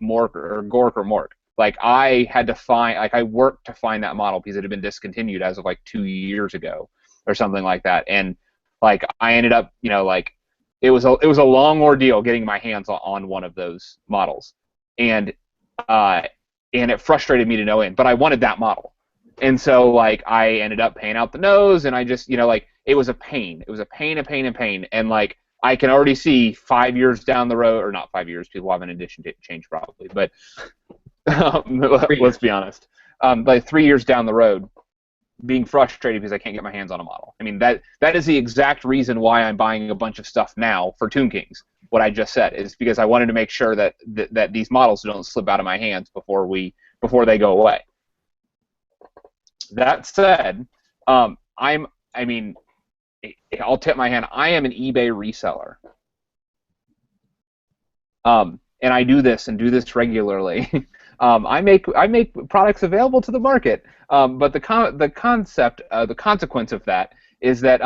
Mork or Gork or Mork. Like I had to find, like I worked to find that model because it had been discontinued as of like 2 years ago or something like that, and like I ended up, like it was a long ordeal getting my hands on one of those models, and it frustrated me to no end. But I wanted that model, and so like I ended up paying out the nose, and I just like it was a pain. It was a pain, and like I can already see 5 years down the road, or not 5 years. People have an edition change probably, but let's be honest. Like 3 years down the road, being frustrated because I can't get my hands on a model. I mean, that is the exact reason why I'm buying a bunch of stuff now for Tomb Kings. What I just said is because I wanted to make sure that these models don't slip out of my hands before they go away. That said, I'll tip my hand. I am an eBay reseller. And I do this regularly. I make products available to the market, but the consequence of that is that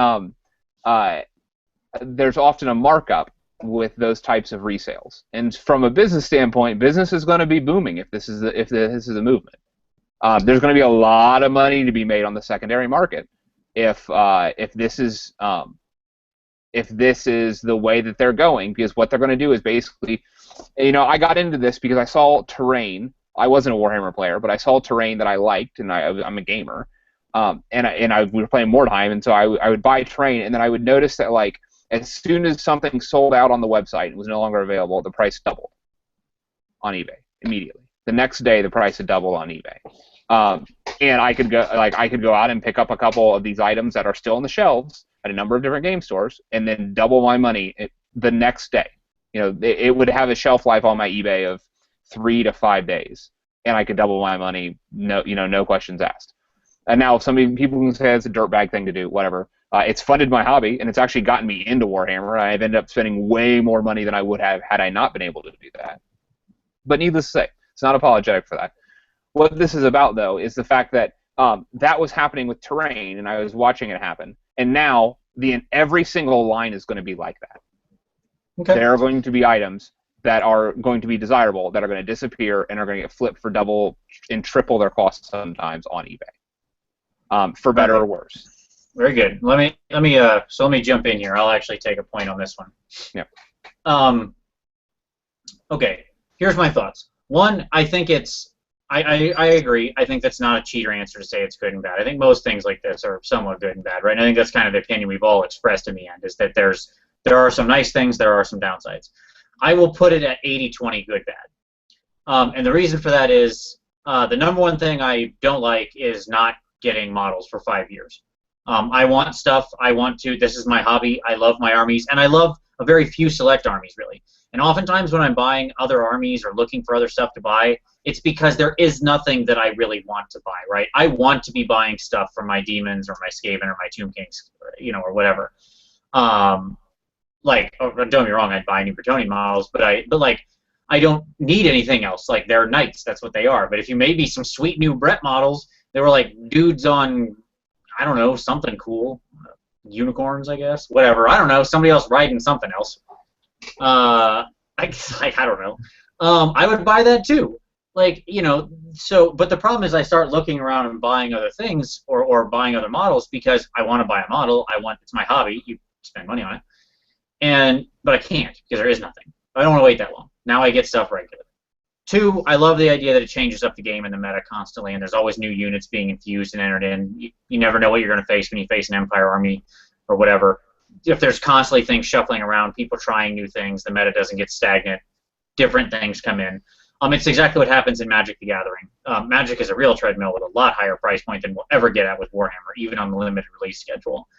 there's often a markup with those types of resales. And from a business standpoint, business is going to be booming if this is a movement. There's going to be a lot of money to be made on the secondary market if this is the way that they're going, because what they're going to do is basically, I got into this because I saw terrain. I wasn't a Warhammer player, but I saw terrain that I liked, and I'm a gamer, we were playing Mordheim, and so I would buy terrain, and then I would notice that like as soon as something sold out on the website and was no longer available, the price doubled on eBay immediately. The next day, the price had doubled on eBay, and I could go out and pick up a couple of these items that are still on the shelves at a number of different game stores, and then double my money the next day. It would have a shelf life on my eBay of 3 to 5 days, and I could double my money, no questions asked. And now, people can say it's a dirtbag thing to do, whatever. It's funded my hobby, and it's actually gotten me into Warhammer. I've ended up spending way more money than I would have had I not been able to do that. But needless to say, it's not apologetic for that. What this is about, though, is the fact that that was happening with terrain, and I was watching it happen. And now, every single line is going to be like that. Okay. There are going to be items that are going to be desirable that are going to disappear and are going to get flipped for double and triple their cost sometimes on eBay, for better or worse. Very good. Let me jump in here. I'll actually take a point on this one. Yeah. Okay. Here's my thoughts. One, I think I agree. I think that's not a cheater answer to say it's good and bad. I think most things like this are somewhat good and bad, right? And I think that's kind of the opinion we've all expressed in the end, is that there are some nice things, there are some downsides. I will put it at 80-20 good bad. And the reason for that is the number one thing I don't like is not getting models for 5 years. I want stuff. This is my hobby. I love my armies, and I love a very few select armies, really. And oftentimes when I'm buying other armies or looking for other stuff to buy, it's because there is nothing that I really want to buy, right? I want to be buying stuff for my demons or my Skaven or my Tomb Kings, or whatever. Don't get me wrong, I'd buy new Bretonnian models, but I don't need anything else. Like, they're knights, that's what they are. But if you made me some sweet new Brett models, they were like dudes on, I don't know, something cool. Unicorns, I guess. Whatever. I don't know. Somebody else riding something else. I don't know. I would buy that too. But the problem is I start looking around and buying other things or buying other models because I want to buy a model. It's my hobby. You spend money on it. But I can't because there is nothing. I don't want to wait that long. Now I get stuff regularly. Two, I love the idea that it changes up the game and the meta constantly, and there's always new units being infused and entered in. You never know what you're going to face when you face an Empire army or whatever. If there's constantly things shuffling around, people trying new things, the meta doesn't get stagnant. Different things come in. It's exactly what happens in Magic the Gathering. Magic is a real treadmill with a lot higher price point than we'll ever get at with Warhammer, even on the limited release schedule.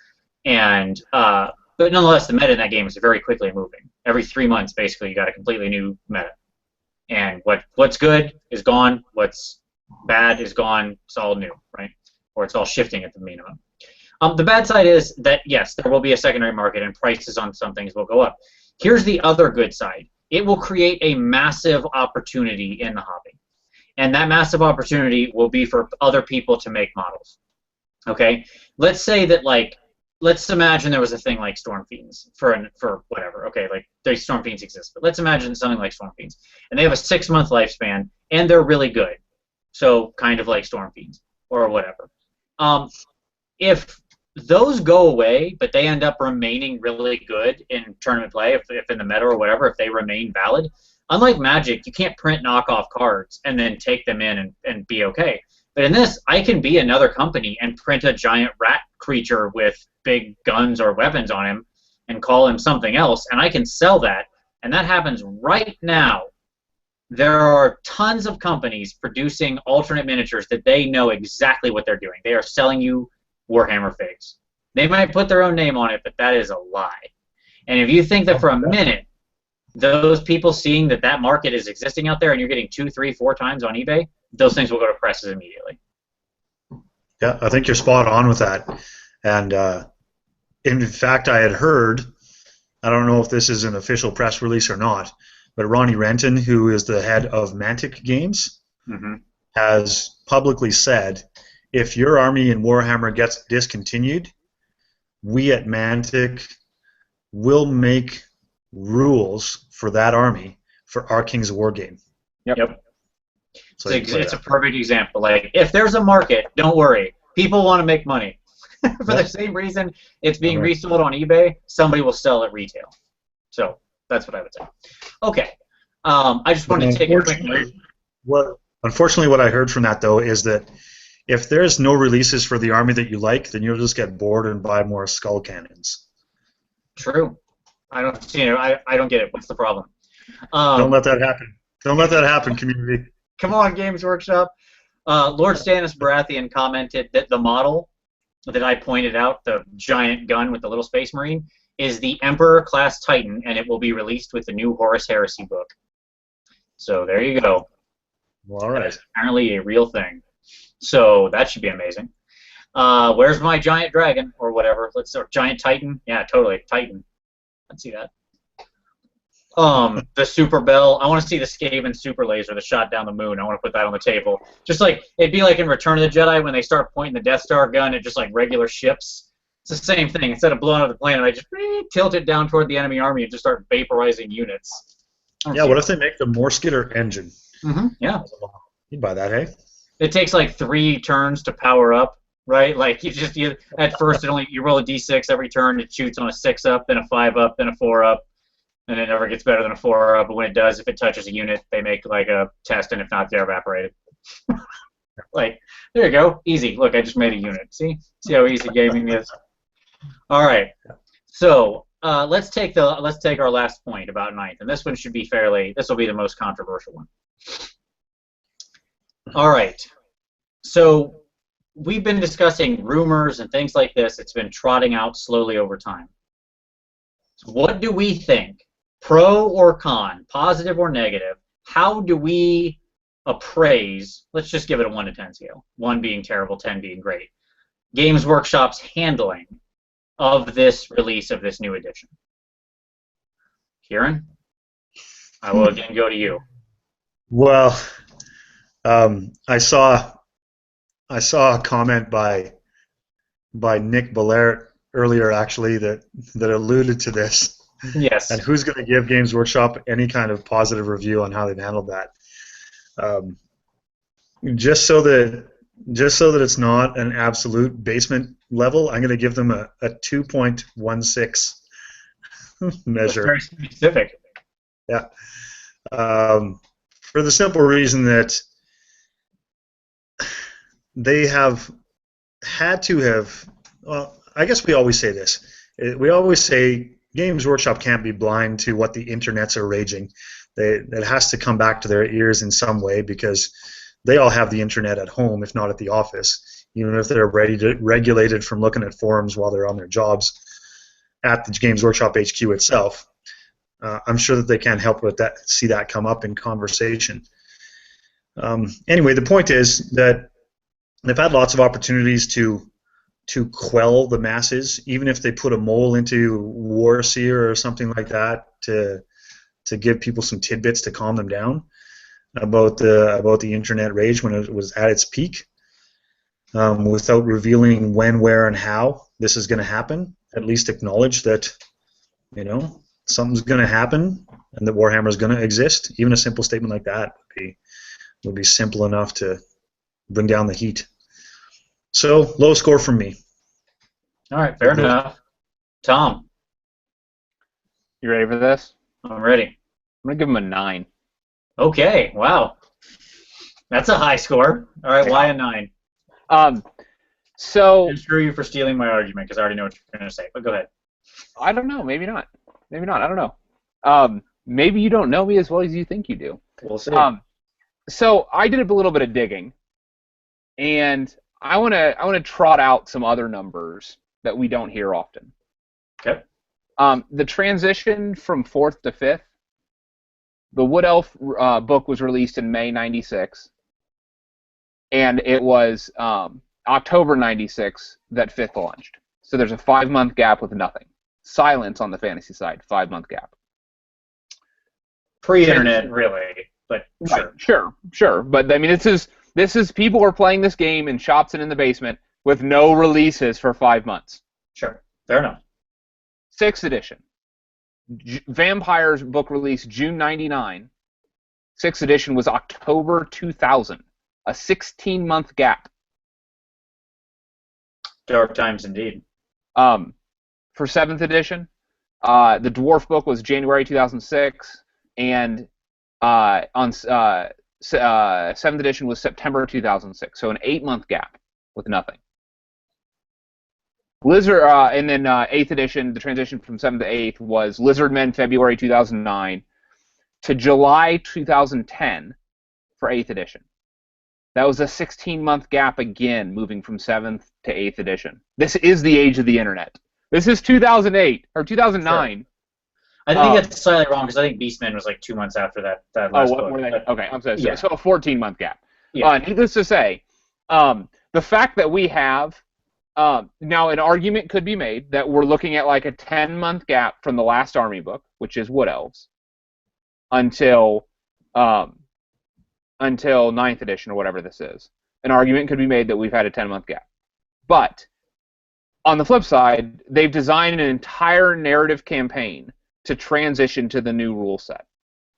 But nonetheless, the meta in that game is very quickly moving. Every 3 months, basically, you got a completely new meta. And what's good is gone. What's bad is gone. It's all new, right? Or it's all shifting at the minimum. The bad side is that, yes, there will be a secondary market and prices on some things will go up. Here's the other good side. It will create a massive opportunity in the hobby. And that massive opportunity will be for other people to make models. Okay? Let's say that, let's imagine there was a thing like Storm Fiends for whatever. Okay, Storm Fiends exist, but let's imagine something like Storm Fiends, and they have a 6-month lifespan, and they're really good. So kind of like Storm Fiends or whatever. If those go away, but they end up remaining really good in tournament play, if in the meta or whatever, if they remain valid, unlike Magic, you can't print knockoff cards and then take them in and be okay. But in this, I can be another company and print a giant rat creature with big guns or weapons on him and call him something else, and I can sell that. And that happens right now. There are tons of companies producing alternate miniatures that they know exactly what they're doing. They are selling you Warhammer figs. They might put their own name on it, but that is a lie. And if you think that for a minute, those people seeing that that market is existing out there and you're getting 2, 3, 4 times on eBay, those things will go to presses immediately. Yeah, I think you're spot on with that. And in fact, I had heard, I don't know if this is an official press release or not, but Ronnie Renton, who is the head of Mantic Games, has publicly said, if your army in Warhammer gets discontinued, we at Mantic will make rules for that army for our Kings of War game. Yep. So it's a perfect example. Like, if there's a market, don't worry. People want to make money. For the same reason it's being resold on eBay, somebody will sell at retail. So that's what I would say. Okay. I just wanted to take a quick note. Unfortunately, what I heard from that, though, is that if there's no releases for the army that you like, then you'll just get bored and buy more skull cannons. True. I don't see it. I don't get it. What's the problem? Don't let that happen. Don't let that happen, community. Come on, Games Workshop. Lord Stannis Baratheon commented that the model that I pointed out, the giant gun with the little space marine, is the Emperor-class Titan, and it will be released with the new Horus Heresy book. So there you go. Well, all right. That's apparently a real thing. So that should be amazing. Where's my giant dragon or whatever? Or giant Titan? Yeah, totally. Titan. Let's see that. The Super Bell. I want to see the Skaven Super Laser that shot down the moon. I want to put that on the table. Just like, it'd be like in Return of the Jedi when they start pointing the Death Star gun at just like regular ships. It's the same thing. Instead of blowing up the planet, I just tilt it down toward the enemy army and just start vaporizing units. Yeah, what if they make the Morskitter engine? Yeah. You'd buy that, hey? It takes like 3 turns to power up, right? Like at first you roll a d6 every turn. It shoots on a 6 up, then a 5 up, then a 4 up, and it never gets better than a 4 up. But when it does, if it touches a unit, they make like a test, and if not, they're evaporated. Like, there you go, easy. Look, I just made a unit. See how easy gaming is. All right, so let's take our last point about ninth, and this one should be this will be the most controversial one. All right, so we've been discussing rumors and things like this. It's been trotting out slowly over time. So what do we think? Pro or con? Positive or negative? How do we appraise? Let's just give it a 1 to 10 scale. 1 being terrible, 10 being great. Games Workshop's handling of this release of this new edition. Kieran, I will again go to you. Well, I saw a comment by Nick Belair earlier, actually, that alluded to this. Yes. And who's going to give Games Workshop any kind of positive review on how they've handled that? Just so that it's not an absolute basement level, I'm going to give them a 2.16 measure. That's very specific. Yeah. For the simple reason that they have had to have, well, I guess we always say this. We always say Games Workshop can't be blind to what the internets are raging. It has to come back to their ears in some way, because they all have the internet at home, if not at the office, even if they're regulated from looking at forums while they're on their jobs at the Games Workshop HQ itself. I'm sure that they can't help but see that come up in conversation. Anyway, the point is that they've had lots of opportunities to quell the masses, even if they put a mole into Warseer or something like that to give people some tidbits to calm them down about the internet rage when it was at its peak, without revealing when, where, and how this is going to happen. At least acknowledge that, something's going to happen and that Warhammer is going to exist. Even a simple statement like that would be simple enough to bring down the heat. So, low score from me. All right, fair enough. Tom, You ready for this? I'm ready. I'm going to give him a 9. Okay, wow. That's a high score. All right, why a 9? So, Screw you for stealing my argument, because I already know what you're going to say, but go ahead. I don't know. Maybe not. Maybe not. I don't know. Maybe you don't know me as well as you think you do. We'll see. So I did a little bit of digging, and I want to trot out some other numbers that we don't hear often. Okay. The transition from 4th to 5th, the Wood Elf book was released in May '96, and it was October '96 that 5th launched. So there's a 5-month gap with nothing. Silence on the fantasy side, 5-month gap. Pre-internet, really, but sure. Right, sure. But I mean, this is people are playing this game in shops and in the basement with no releases for 5 months. Sure, fair enough. 6th edition, Vampires book release June '99. 6th edition was October 2000, a 16-month gap. Dark times indeed. For 7th edition, the Dwarf book was January 2006, and on 7th edition was September 2006. So an 8-month gap with nothing. Lizard, and then 8th edition, the transition from 7th to 8th was Lizardmen February 2009 to July 2010 for 8th edition. That was a 16-month gap again, moving from 7th to 8th edition. This is the age of the internet. This is 2008 or 2009. Sure. I think that's slightly wrong because I think Beastmen was like 2 months after that last book. Okay, I'm sorry. Yeah. So a 14-month gap. Yeah. Needless to say, the fact that we have now an argument could be made that we're looking at like a 10-month gap from the last Army book, which is Wood Elves, until 9th edition or whatever this is. An argument could be made that we've had a 10-month gap. But on the flip side, they've designed an entire narrative campaign to transition to the new rule set.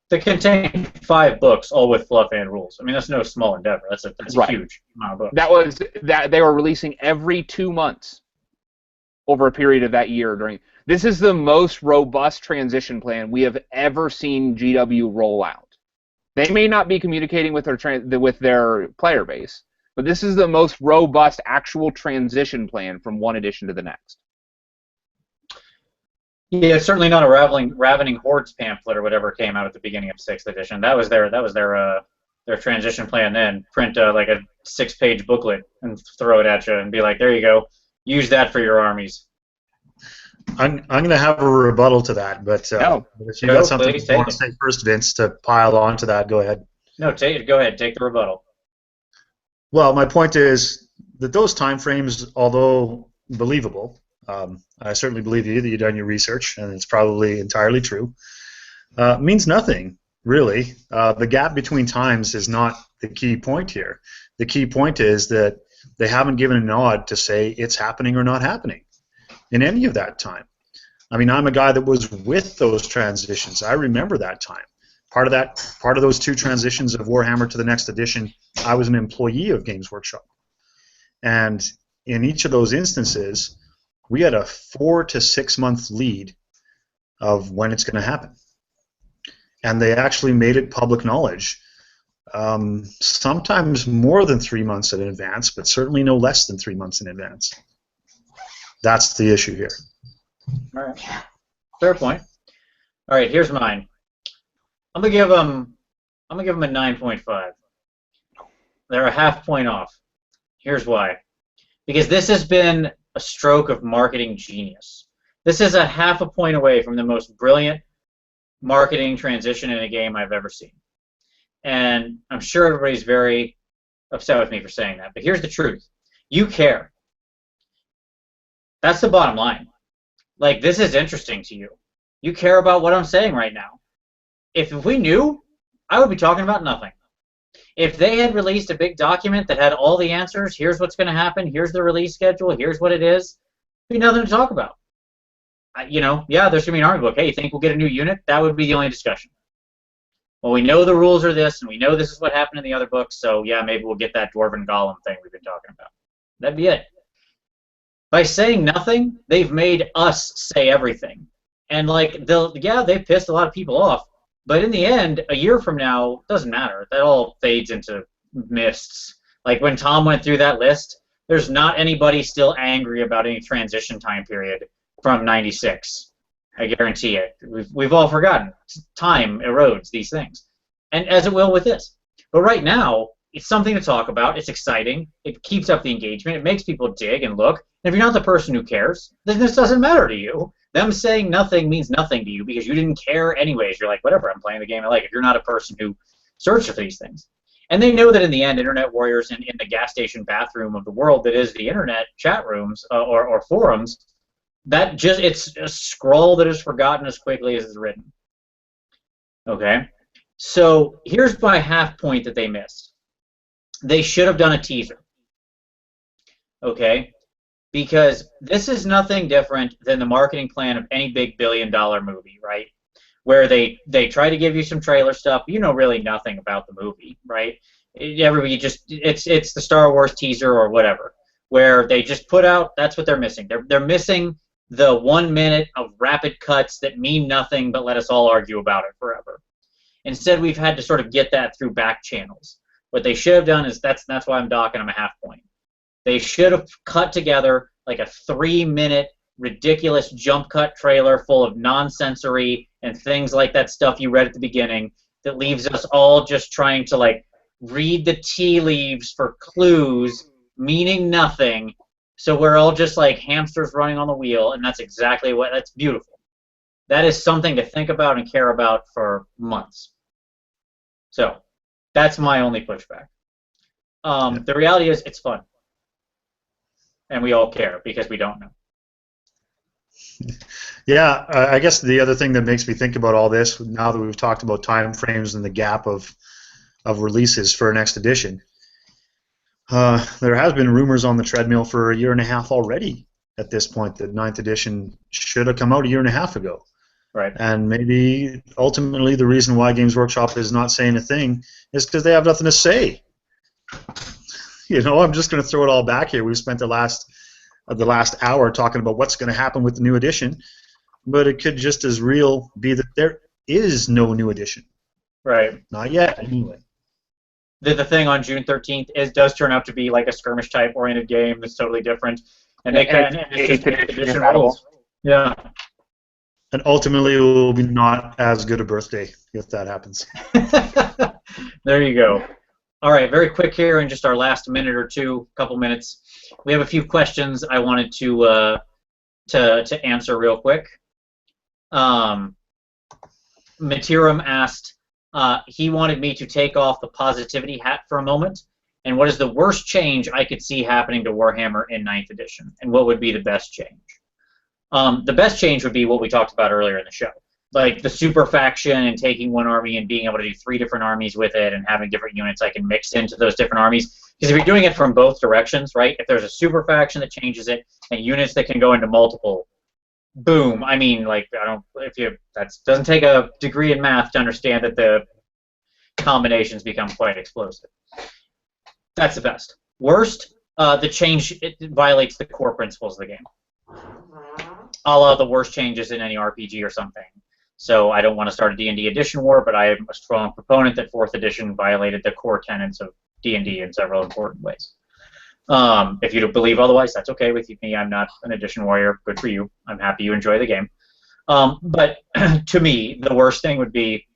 They contain 5 books, all with fluff and rules. I mean, that's no small endeavor. That's a right. Huge amount of books. That they were releasing every 2 months over a period of that year. This is the most robust transition plan we have ever seen GW roll out. They may not be communicating with their player base, but this is the most robust actual transition plan from one edition to the next. Yeah, it's certainly not a Ravening Hordes pamphlet or whatever came out at the beginning of 6th edition. That was their transition plan then. Print like a 6-page booklet and throw it at you and be like, there you go, use that for your armies. I'm going to have a rebuttal to that, but if you got something you want to say first, Vince, to pile on to that, go ahead. No, go ahead, take the rebuttal. Well, my point is that those time frames, although believable, I certainly believe you that you've done your research, and it's probably entirely true, means nothing, really. The gap between times is not the key point here. The key point is that they haven't given a nod to say it's happening or not happening in any of that time. I mean, I'm a guy that was with those transitions. I remember that time. Part of those 2 transitions of Warhammer to the next edition, I was an employee of Games Workshop. And in each of those instances, we had a 4 to 6 month lead of when it's going to happen. And they actually made it public knowledge, sometimes more than 3 months in advance, but certainly no less than 3 months in advance. That's the issue here. All right. Fair point. All right, here's mine. I'm gonna give them a 9.5. They're a half point off. Here's why. Because this has been a stroke of marketing genius. This is a half a point away from the most brilliant marketing transition in a game I've ever seen. And I'm sure everybody's very upset with me for saying that. But here's the truth. You care. That's the bottom line. Like, this is interesting to you. You care about what I'm saying right now. If we knew, I would be talking about nothing. If they had released a big document that had all the answers, here's what's going to happen, here's the release schedule, here's what it is, there'd be nothing to talk about. Yeah, there's going to be an army book. Hey, you think we'll get a new unit? That would be the only discussion. well, we know the rules are this, and we know this is what happened in the other books, so yeah, maybe we'll get that Dwarven Golem thing we've been talking about. That'd be it. By saying nothing, they've made us say everything. And, like, they've pissed a lot of people off, but in the end, a year from now, it doesn't matter. That all fades into mists. Like, when Tom went through that list, there's not anybody still angry about any transition time period from 96. I guarantee it. We've all forgotten. Time erodes these things, and as it will with this. But right now, it's something to talk about. It's exciting. It keeps up the engagement. It makes people dig and look. And if you're not the person who cares, then this doesn't matter to you. Them saying nothing means nothing to you because you didn't care anyways. You're like, whatever, I'm playing the game I like. If you're not a person who searches for these things. And they know that in the end, internet warriors in the gas station bathroom of the world that is the internet chat rooms or forums, it's a scroll that is forgotten as quickly as it's written. Okay? So here's my half point that they missed. They should have done a teaser. Okay? Because this is nothing different than the marketing plan of any big billion-dollar movie, right? Where they try to give you some trailer stuff, you know really nothing about the movie, right? It's the Star Wars teaser or whatever, where they just put out, that's what they're missing. They're missing the 1 minute of rapid cuts that mean nothing but let us all argue about it forever. Instead, we've had to sort of get that through back channels. What they should have done is, that's why I'm docking them a half point. They should have cut together like a 3-minute ridiculous jump cut trailer full of nonsensory and things like that stuff you read at the beginning that leaves us all just trying to like read the tea leaves for clues meaning nothing. So we're all just like hamsters running on the wheel, and that's beautiful. That is something to think about and care about for months. So that's my only pushback. The reality is it's fun. And we all care because we don't know. Yeah, I guess the other thing that makes me think about all this, now that we've talked about time frames and the gap of releases for next edition, there has been rumors on the treadmill for a year and a half already at this point that 9th edition should have come out a year and a half ago. Right. And maybe ultimately the reason why Games Workshop is not saying a thing is because they have nothing to say. You know, I'm just going to throw it all back here. We've spent the last hour talking about what's going to happen with the new edition, but it could just as real be that there is no new edition. Right. Not yet, anyway. The thing on June 13th does turn out to be like a skirmish type oriented game that's totally different, and it's just edition rules. Yeah. And ultimately, it will be not as good a birthday if that happens. There you go. All right, very quick here in just our last minute or two, couple minutes. We have a few questions I wanted to answer real quick. Matiram asked, he wanted me to take off the positivity hat for a moment, and what is the worst change I could see happening to Warhammer in 9th edition, and what would be the best change? The best change would be what we talked about earlier in the show. Like the super faction and taking one army and being able to do 3 different armies with it and having different units I can mix into those different armies. Because if you're doing it from both directions, right, if there's a super faction that changes it and units that can go into multiple, boom. I mean, like, that doesn't take a degree in math to understand that the combinations become quite explosive. That's the best. Worst, the change, it violates the core principles of the game. A la the worst changes in any RPG or something. So I don't want to start a D&D edition war, but I am a strong proponent that 4th edition violated the core tenets of D&D in several important ways. If you don't believe otherwise, that's okay with me. I'm not an edition warrior. Good for you. I'm happy you enjoy the game. But to me, the worst thing would be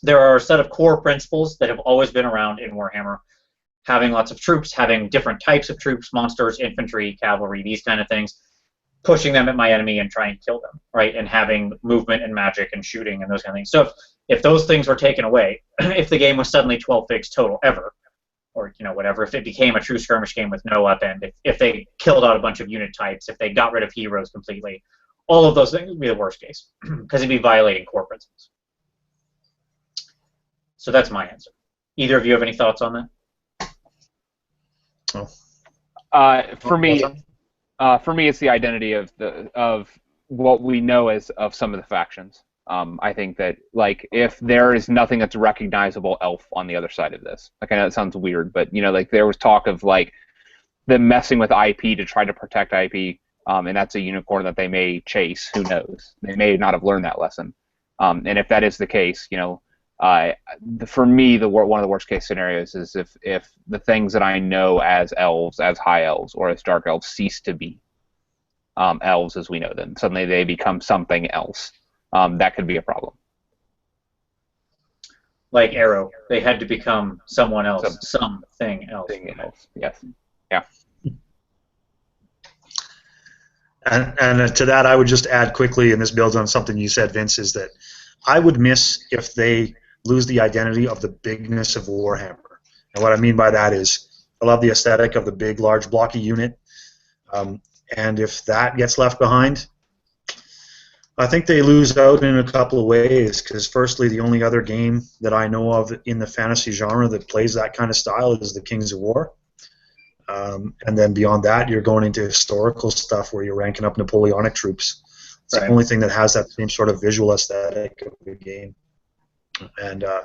there are a set of core principles that have always been around in Warhammer. Having lots of troops, having different types of troops, monsters, infantry, cavalry, these kind of things. Pushing them at my enemy and trying to kill them, right? And having movement and magic and shooting and those kind of things. So if those things were taken away, if the game was suddenly 12 figs total ever, or whatever, if it became a true skirmish game with no upend, if they killed out a bunch of unit types, if they got rid of heroes completely, all of those things would be the worst case because it'd be violating core principles. So that's my answer. Either of you have any thoughts on that? For me, it's the identity of what we know as of some of the factions. I think that, like, if there is nothing that's recognizable elf on the other side of this, like, I know it sounds weird, but, you know, like, there was talk of, like, them messing with IP to try to protect IP, and that's a unicorn that they may chase. Who knows? They may not have learned that lesson. And if that is the case, you know, for me, one of the worst case scenarios is if the things that I know as elves, as high elves, or as dark elves cease to be elves as we know them. Suddenly they become something else. That could be a problem. Like Arrow, they had to become someone else, something else. Yes. Yeah. And to that, I would just add quickly, and this builds on something you said, Vince, is that I would miss if they lose the identity of the bigness of Warhammer. And what I mean by that is I love the aesthetic of the big, large, blocky unit. And if that gets left behind, I think they lose out in a couple of ways, because firstly, the only other game that I know of in the fantasy genre that plays that kind of style is the Kings of War. And then beyond that, you're going into historical stuff where you're ranking up Napoleonic troops. It's the only thing that has that same sort of visual aesthetic of the game. And I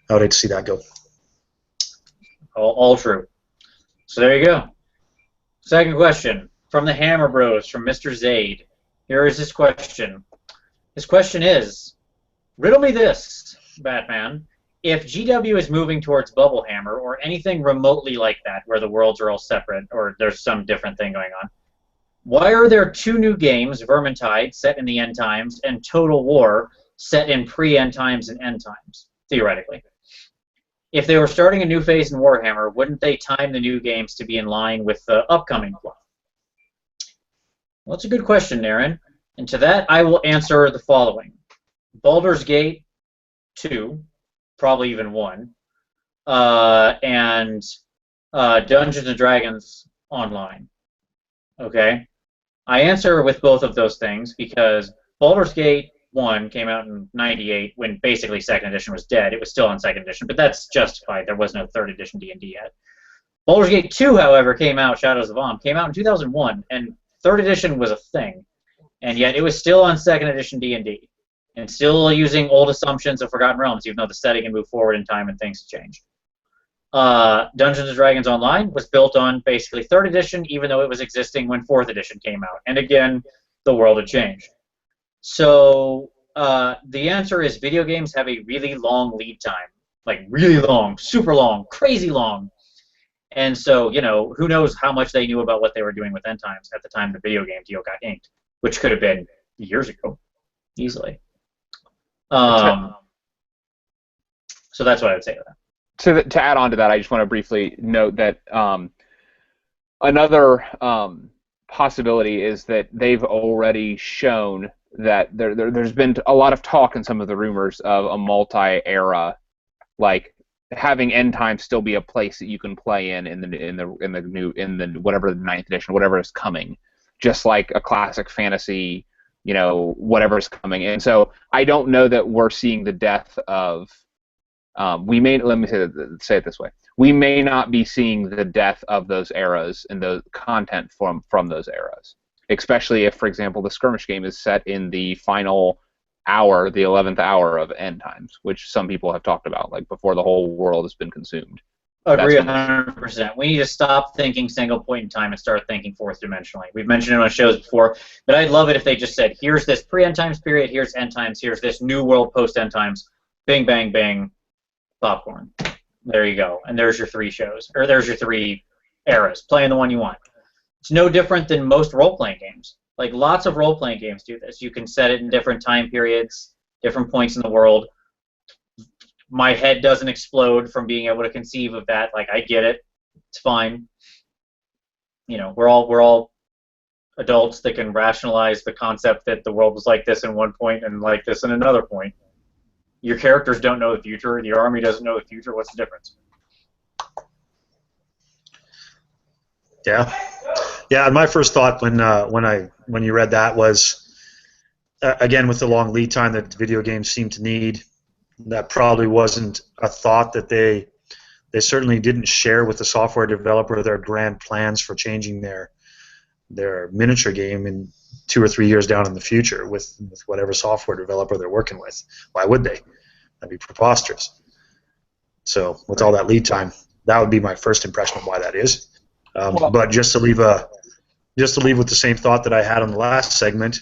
would hate to see that go. All true. So there you go. Second question from the Hammer Bros, from Mr. Zaid. Here is his question. His question is, riddle me this, Batman. If GW is moving towards Bubble Hammer, or anything remotely like that, where the worlds are all separate, or there's some different thing going on, why are there two new games, Vermintide, set in the End Times, and Total War, set in pre-End Times and End Times, theoretically? If they were starting a new phase in Warhammer, wouldn't they time the new games to be in line with the upcoming plot? Well, that's a good question, Aaron. And to that, I will answer the following. Baldur's Gate 2, probably even 1, and Dungeons & Dragons Online. Okay? I answer with both of those things because Baldur's Gate 1 came out in '98 when basically 2nd edition was dead. It was still on 2nd edition, but that's justified. There was no 3rd edition D&D yet. Baldur's Gate 2, however, came out, Shadows of Amn, came out in 2001, and 3rd edition was a thing. And yet it was still on 2nd edition D&D. And still using old assumptions of Forgotten Realms, even though the setting can move forward in time and things change. Dungeons & Dragons Online was built on basically 3rd edition, even though it was existing when 4th edition came out. And again, the world had changed. So the answer is video games have a really long lead time. Like really long, super long, crazy long. And so, you know, who knows how much they knew about what they were doing with End Times at the time the video game deal got inked, which could have been years ago, easily. So that's what I would say to that. To add on to that, I just want to briefly note that another possibility is that they've already shown that there's been a lot of talk in some of the rumors of a multi-era, like having End Times still be a place that you can play in the whatever the 9th edition, whatever is coming, just like a classic fantasy, you know, whatever is coming. And so I don't know that we're seeing the death of. Let me say it this way: we may not be seeing the death of those eras and the content from those eras, especially if, for example, the skirmish game is set in the final hour, the 11th hour of End Times, which some people have talked about, like before the whole world has been consumed. Agree 100%. We need to stop thinking single point in time and start thinking fourth dimensionally. We've mentioned it on shows before, but I'd love it if they just said, here's this pre-End Times period, here's End Times, here's this new world post-End Times, bing, bang, bang, popcorn. There you go. And there's your 3 shows, or there's your 3 eras. Playing the one you want. It's no different than most role-playing games. Like, lots of role-playing games do this. You can set it in different time periods, different points in the world. My head doesn't explode from being able to conceive of that. Like, I get it. It's fine. You know, we're all adults that can rationalize the concept that the world was like this in one point and like this in another point. Your characters don't know the future. The army doesn't know the future. What's the difference? Yeah. Yeah, and my first thought when you read that was, again, with the long lead time that video games seem to need, that probably wasn't a thought that they certainly didn't share with the software developer their grand plans for changing their their miniature game in 2 or 3 years down in the future with whatever software developer they're working with. Why would they? That'd be preposterous. So with all that lead time, that would be my first impression of why that is. But just to leave with the same thought that I had on the last segment,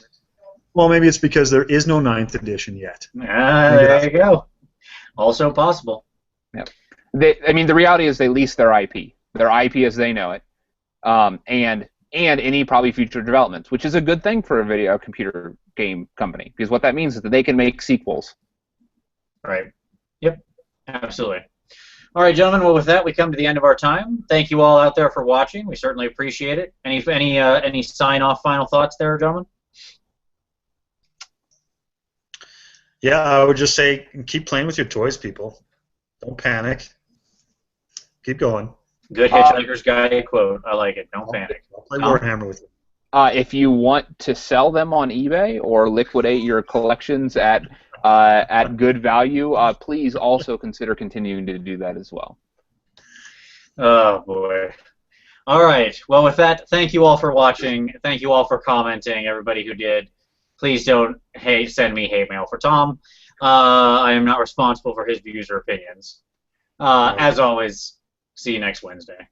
well, maybe it's because there is no 9th edition yet. There you go. Also possible. Yeah. I mean, the reality is they lease their IP as they know it, and any probably future developments, which is a good thing for a video computer game company, because what that means is that they can make sequels. Right. Yep. Absolutely. All right, gentlemen. Well, with that, we come to the end of our time. Thank you all out there for watching. We certainly appreciate it. Any sign-off final thoughts there, gentlemen? Yeah, I would just say keep playing with your toys, people. Don't panic. Keep going. Good Hitchhiker's Guide quote. I like it. Don't panic. I'll play Warhammer with you. If you want to sell them on eBay or liquidate your collections at good value, please also consider continuing to do that as well. Oh, boy. All right. Well, with that, thank you all for watching. Thank you all for commenting, everybody who did. Please don't send me hate mail for Tom. I am not responsible for his views or opinions. As always, see you next Wednesday.